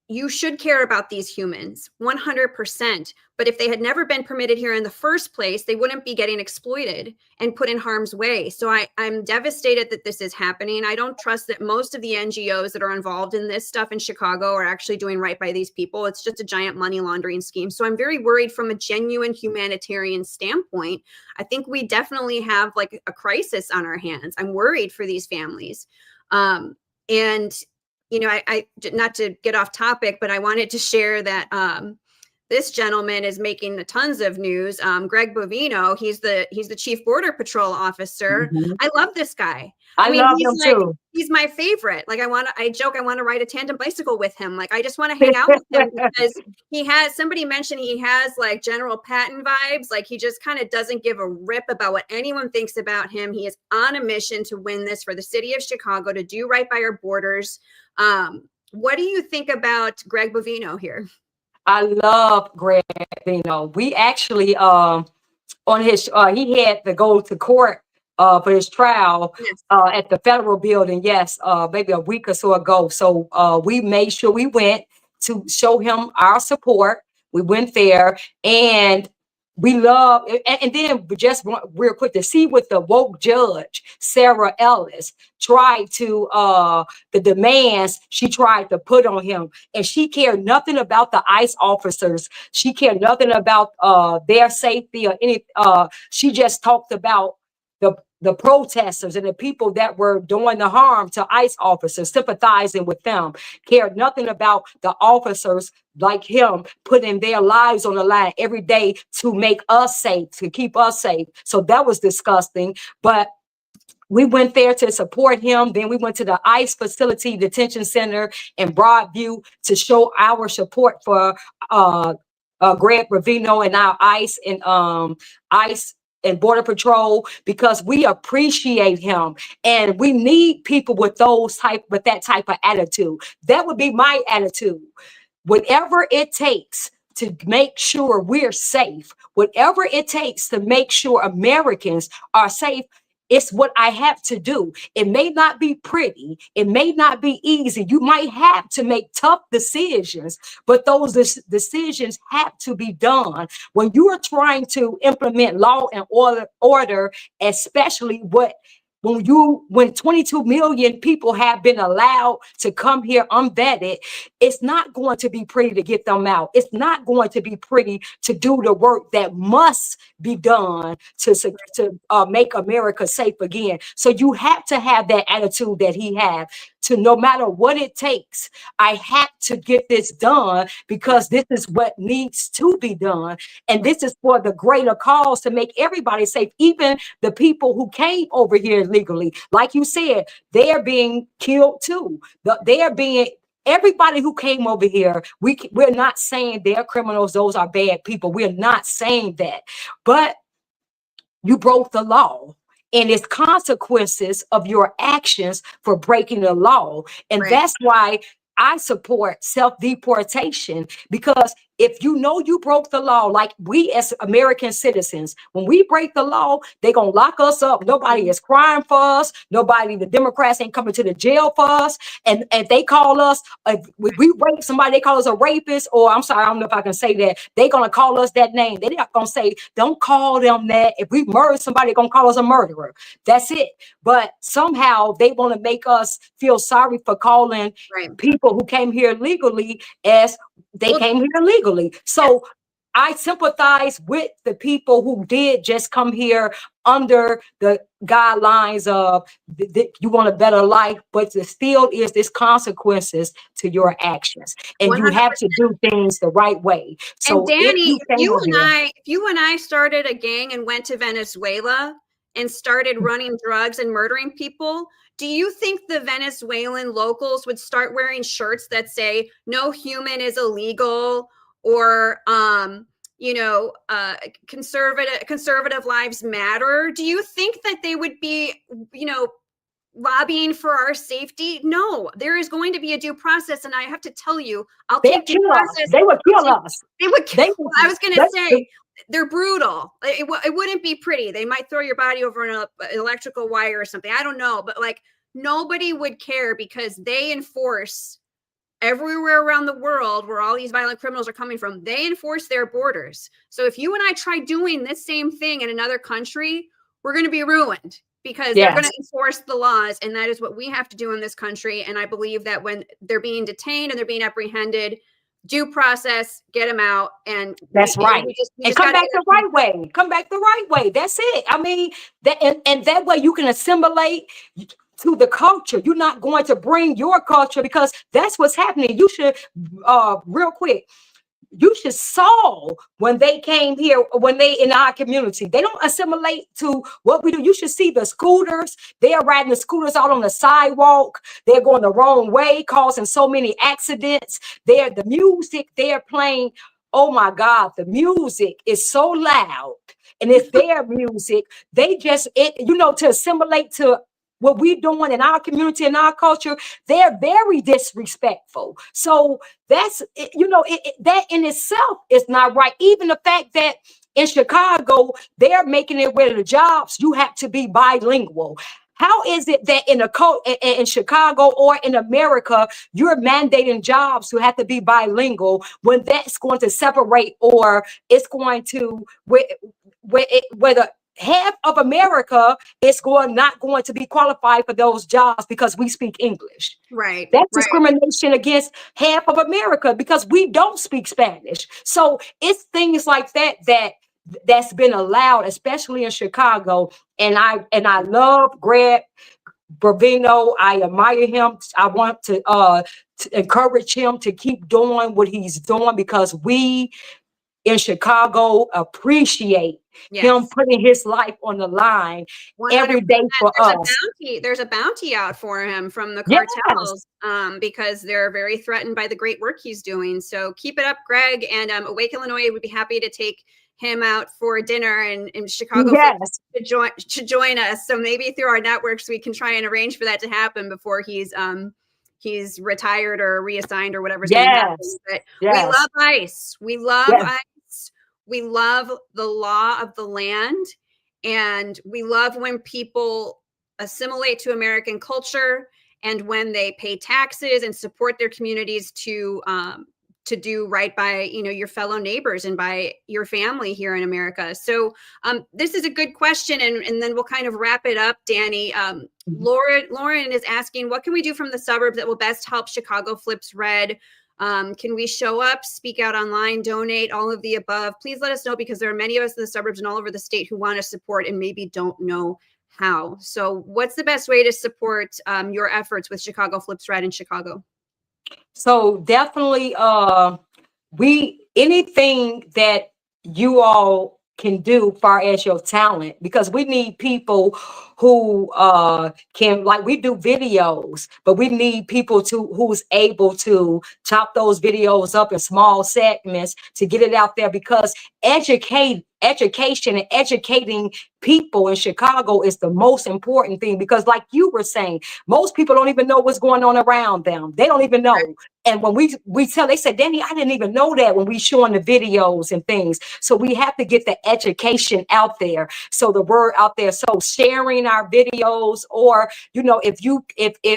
you should care about these humans 100%. But if they had never been permitted here in the first place, they wouldn't be getting exploited and put in harm's way. So I'm devastated that this is happening. I don't trust that most of the NGOs that are involved in this stuff in Chicago are actually doing right by these people. It's just a giant money laundering scheme. So I'm very worried from a genuine humanitarian standpoint. I think we definitely have like a crisis on our hands. I'm worried for these families. And I not to get off topic, but I wanted to share that this gentleman is making tons of news. Greg Bovino, he's the chief border patrol officer. I love this guy. I love him too. He's my favorite. Like I joke, I want to ride a tandem bicycle with him. Like I just want to hang out with him because somebody mentioned he has like General Patton vibes. Like he just kind of doesn't give a rip about what anyone thinks about him. He is on a mission to win this for the city of Chicago, to do right by our borders. What do you think about Greg Bovino here? I love Greg Bovino. We actually on his he had to go to court for his trial at the federal building, maybe a week or so ago. So we made sure we went to show him our support. We went there, and we love, and then just real quick to see what the woke judge, Sarah Ellis, tried to, the demands she tried to put on him. And she cared nothing about the ICE officers. She cared nothing about their safety or any, she just talked about the protesters and the people that were doing the harm to ICE officers, sympathizing with them, cared nothing about the officers like him putting their lives on the line every day to make us safe, to keep us safe. So that was disgusting. But we went there to support him. Then we went to the ICE facility detention center in Broadview to show our support for Greg Bovino and our ICE and Border Patrol, because we appreciate him, and we need people with that type of attitude. That would be my attitude. Whatever it takes to make sure we're safe. Whatever it takes to make sure Americans are safe, it's what I have to do. It may not be pretty. It may not be easy. You might have to make tough decisions, but those decisions have to be done. When you are trying to implement law and order, especially when 22 million people have been allowed to come here unvetted, it's not going to be pretty to get them out. It's not going to be pretty to do the work that must be done to make America safe again. So you have to have that attitude that he had, to no matter what it takes, I have to get this done because this is what needs to be done. And this is for the greater cause to make everybody safe, even the people who came over here illegally. Like you said, they're being killed too. Everybody who came over here, we're not saying they're criminals, those are bad people. We're not saying that. But you broke the law. And it's consequences of your actions for breaking the law. And that's why I support self-deportation, because if you know you broke the law, like we as American citizens, when we break the law, they're going to lock us up. Nobody is crying for us. The Democrats ain't coming to the jail for us. And they call us, we rape somebody, they call us a rapist, or I'm sorry, I don't know if I can say that. They're going to call us that name. They're not going to say, don't call them that. If we murder somebody, they're going to call us a murderer. That's it. But somehow they want to make us feel sorry for calling people who came here legally as they came here legally. So I sympathize with the people who did just come here under the guidelines of you want a better life, but there still is this consequences to your actions, and 100%. You have to do things the right way. So, and Danny, if you and I started a gang and went to Venezuela and started running drugs and murdering people, do you think the Venezuelan locals would start wearing shirts that say no human is illegal, or conservative lives matter? Do you think that they would be, lobbying for our safety? No, there is going to be a due process, and I have to tell you, I'll take due process. They would kill us. They would kill. I was going to say, they're brutal. It wouldn't be pretty. They might throw your body over an electrical wire or something. I don't know, but like, nobody would care because they enforce everywhere around the world where all these violent criminals are coming from. They enforce their borders. So if you and I try doing this same thing in another country, we're going to be ruined, because they're going to enforce the laws. And that is what we have to do in this country. And I believe that when they're being detained and they're being apprehended, due process, get them out. And that's right. And come back the right way. Come back the right way. That's it. I mean, and that way you can assimilate to the culture. You're not going to bring your culture, because that's what's happening. You should, real quick, you should saw when they came here, when they in our community, they don't assimilate to what we do. You should see the scooters. They are riding the scooters out on the sidewalk. They're going the wrong way, causing so many accidents. The music they're playing. Oh my God, the music is so loud, and it's their music. They just, to assimilate to what we're doing in our community and our culture, they're very disrespectful. So that's, that in itself is not right. Even the fact that in Chicago, they're making it where the jobs, you have to be bilingual. How is it that in Chicago or in America, you're mandating jobs to have to be bilingual, when that's going to separate, or it's going to, whether half of America is not going to be qualified for those jobs because we speak English. Right. That's discrimination against half of America because we don't speak Spanish. So it's things like that's been allowed, especially in Chicago. And I love Greg Brovino. I admire him. I want to encourage him to keep doing what he's doing, because we in Chicago appreciate him putting his life on the line 100%. Every day for us. There's a bounty out for him from the cartels, because they're very threatened by the great work he's doing. So keep it up, Greg. And Awake Illinois would be happy to take him out for dinner in Chicago to join us. So maybe through our networks we can try and arrange for that to happen before he's he's retired or reassigned or whatever's going to happen. Yes. But we Yes. love ICE. We love Yes. ICE. We love the law of the land. And we love when people assimilate to American culture and when they pay taxes and support their communities to do right by, you know, your fellow neighbors and by your family here in America. So this is a good question, and then we'll kind of wrap it up, Danny. Lauren is asking, what can we do from the suburbs that will best help Chicago Flips Red? Can we show up, speak out online, donate, all of the above? Please let us know, because there are many of us in the suburbs and all over the state who want to support and maybe don't know how. So what's the best way to support your efforts with Chicago Flips Red in Chicago? So definitely, anything that you all can do far as your talent, because we need people who can, like, we do videos, but we need people who's able to chop those videos up in small segments to get it out there, because education and educating people in Chicago is the most important thing, because like you were saying, most people don't even know what's going on around them. They don't even know. And when we tell, they say, Danny, I didn't even know that, when we showing the videos and things. So we have to get the education out there. So the word out there. So sharing our videos, or, you know, if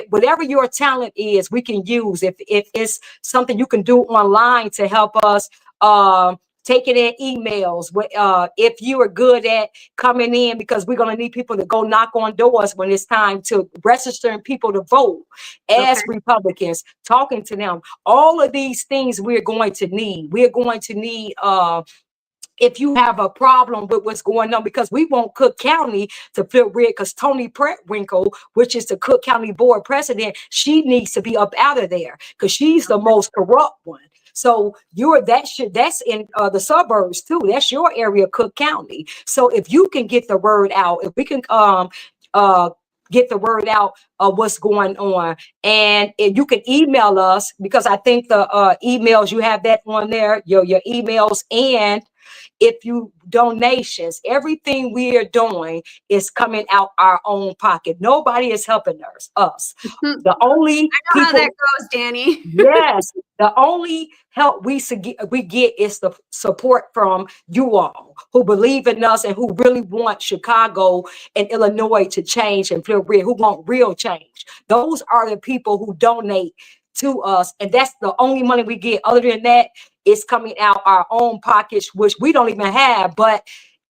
whatever your talent is, we can use, if it's something you can do online to help us, taking in emails, if you are good at coming in, because we're going to need people to go knock on doors when it's time to registering people to vote as Republicans, talking to them. All of these things we're going to need. We're going to need, if you have a problem with what's going on, because we want Cook County to flip red, because Toni Preckwinkle, which is the Cook County Board President, she needs to be up out of there, because she's the most corrupt one. So that's in the suburbs too. That's your area, Cook County. So if you can get the word out, if we can get the word out of what's going on, and you can email us, because I think the emails, you have that on there, your emails, and if you donations, everything we are doing is coming out our own pocket. Nobody is helping us. The only I know people, how that goes, Danny. yes, the only help we get is the support from you all who believe in us and who really want Chicago and Illinois to change and feel real, who want real change. Those are the people who donate to us, and that's the only money we get. Other than that, it's coming out our own pockets, which we don't even have. But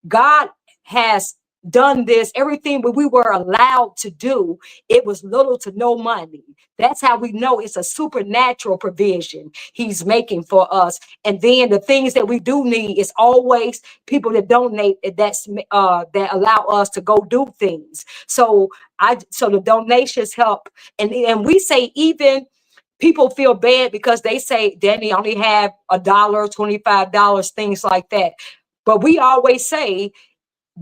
God has done this, everything that we were allowed to do, it was little to no money. That's how we know it's a supernatural provision he's making for us. And then the things that we do need is always people that donate, that allow us to go do things. So the donations help. And we say, even people feel bad because they say, Danny, I only have $1, $25, things like that. But we always say,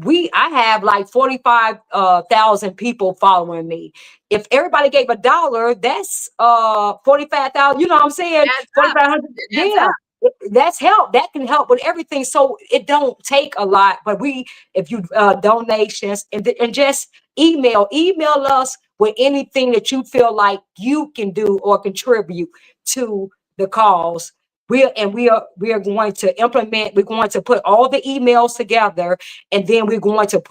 I have like 45,000 people following me. If everybody gave $1, that's 45,000. You know what I'm saying? 4,500. Yeah, that's help. That can help with everything. So it don't take a lot. But if you donations, and just email us with anything that you feel like you can do or contribute to the cause. We are going to implement, we're going to put all the emails together, and then we're going to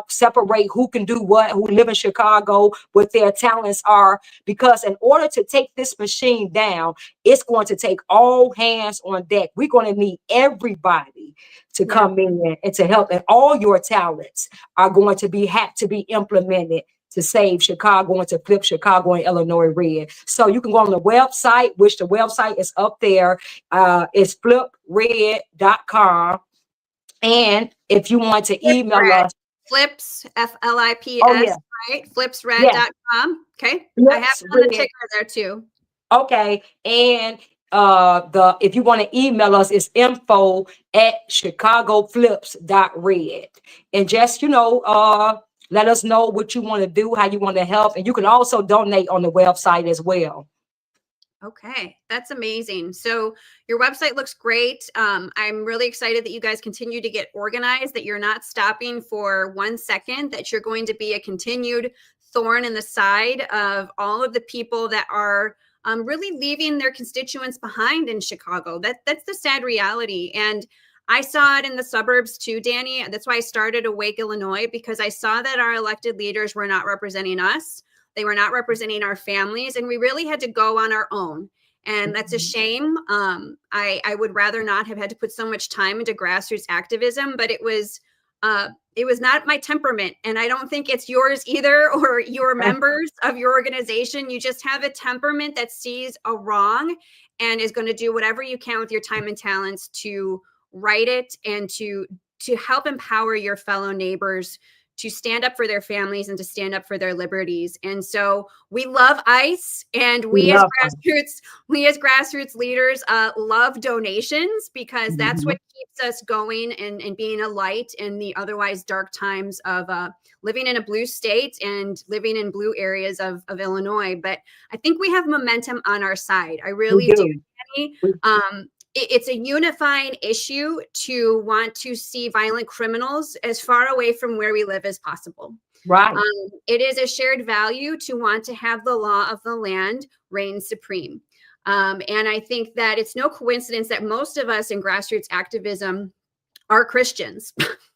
separate who can do what, who live in Chicago, what their talents are, because in order to take this machine down, it's going to take all hands on deck. We're going to need everybody to come in and to help, and all your talents are going to have to be implemented to save Chicago and to flip Chicago and Illinois red. So you can go on the website, which the website is up there. It's flipred.com. And if you want to email us, Flips, FLIPS, right? Flipsred.com. Okay. I have it on the ticker there too. Okay. And if you want to email us, it's info@chicagoflips.red. And just, let us know what you want to do, how you want to help. And you can also donate on the website as well. Okay, that's amazing. So your website looks great. I'm really excited that you guys continue to get organized, that you're not stopping for 1 second, that you're going to be a continued thorn in the side of all of the people that are really leaving their constituents behind in Chicago. That's the sad reality. And I saw it in the suburbs too, Danny. That's why I started Awake Illinois, because I saw that our elected leaders were not representing us. They were not representing our families, and we really had to go on our own. And that's a shame. I would rather not have had to put so much time into grassroots activism, but it was not my temperament. And I don't think it's yours either, or your members of your organization. You just have a temperament that sees a wrong and is going to do whatever you can with your time and talents to right it and to help empower your fellow neighbors to stand up for their families and to stand up for their liberties. And so we love ICE, and we as grassroots leaders love donations, because that's what keeps us going and being a light in the otherwise dark times of living in a blue state and living in blue areas of Illinois. But I think we have momentum on our side. I really do. It's a unifying issue to want to see violent criminals as far away from where we live as possible. Right. It is a shared value to want to have the law of the land reign supreme. And I think that it's no coincidence that most of us in grassroots activism are Christians.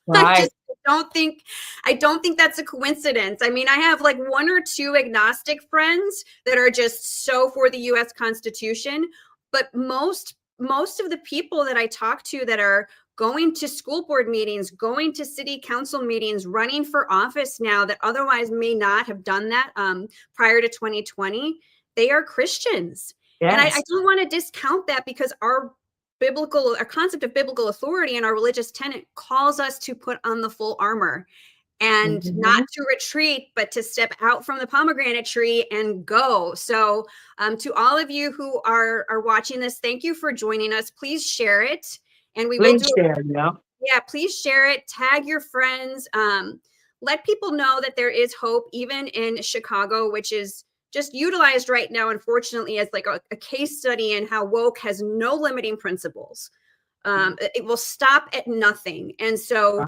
Right. I don't think that's a coincidence. I mean, I have like one or two agnostic friends that are just so for the US Constitution, but most of the people that I talk to that are going to school board meetings, going to city council meetings, running for office now that otherwise may not have done that prior to 2020, they are Christians. Yes. And I don't want to discount that, because our concept of biblical authority and our religious tenet calls us to put on the full armor and not to retreat, but to step out from the pomegranate tree and go. So to all of you who are watching this, thank you for joining us. Please share it. And we will share. Yeah, please share it. Tag your friends. Let people know that there is hope, even in Chicago, which is just utilized right now, unfortunately, as like a case study in how woke has no limiting principles. It will stop at nothing. And so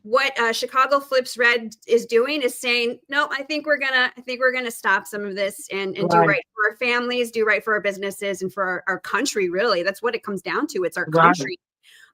what Chicago Flips Red is doing is saying, no, I think we're gonna stop some of this and do right for our families, do right for our businesses, and for our country. Really, that's what it comes down to. It's our country.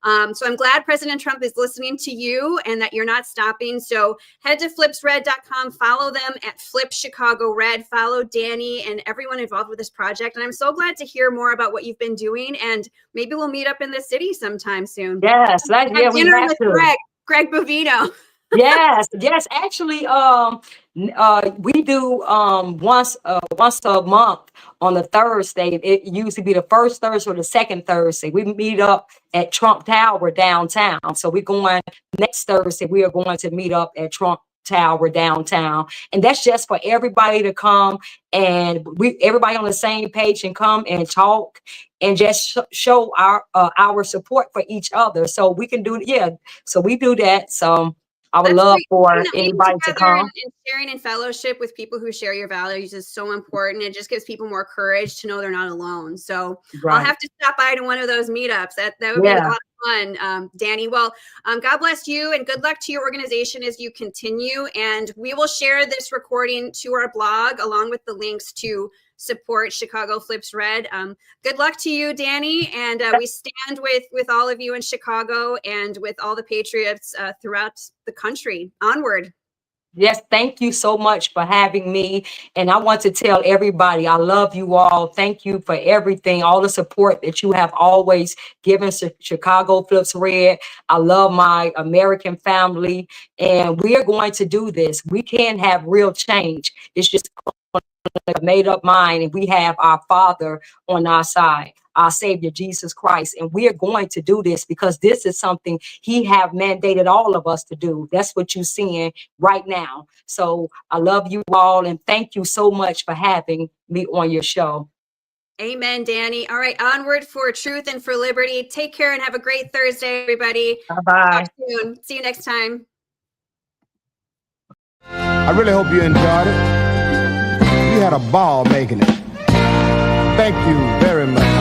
So I'm glad President Trump is listening to you and that you're not stopping. So head to flipsred.com, follow them at Flip Chicago Red, follow Danny and everyone involved with this project. And I'm so glad to hear more about what you've been doing, and maybe we'll meet up in the city sometime soon. Yes, we have to. Greg Bovino. Yes. Actually, we do once a month on the Thursday. It usually be the first Thursday or the second Thursday. We meet up at Trump Tower downtown. So we're going next Thursday. We are going to meet up at Trump Tower downtown, and that's just for everybody to come, and everybody on the same page and come and talk and just show our support for each other. So we can do so we do that. So I would love for anybody to come. And sharing and fellowship with people who share your values is so important. It just gives people more courage to know they're not alone. So I'll have to stop by to one of those meetups. That would be a lot of fun, Danny. Well, God bless you, and good luck to your organization as you continue. And we will share this recording to our blog along with the links to support Chicago Flips Red. Good luck to you, Danny. And we stand with all of you in Chicago and with all the patriots throughout the country. Onward. Yes, thank you so much for having me. And I want to tell everybody, I love you all. Thank you for everything, all the support that you have always given Chicago Flips Red. I love my American family, and we are going to do this. We can have real change. It's just a made up mind, and we have our Father on our side, our Savior Jesus Christ, and we are going to do this because this is something He have mandated all of us to do. That's what you're seeing right now. So I love you all, and thank you so much for having me on your show. Amen, Danny. All right, onward for truth and for liberty. Take care and have a great Thursday, everybody. Bye-bye. See you next time. I really hope you enjoyed it. We had a ball making it. Thank you very much.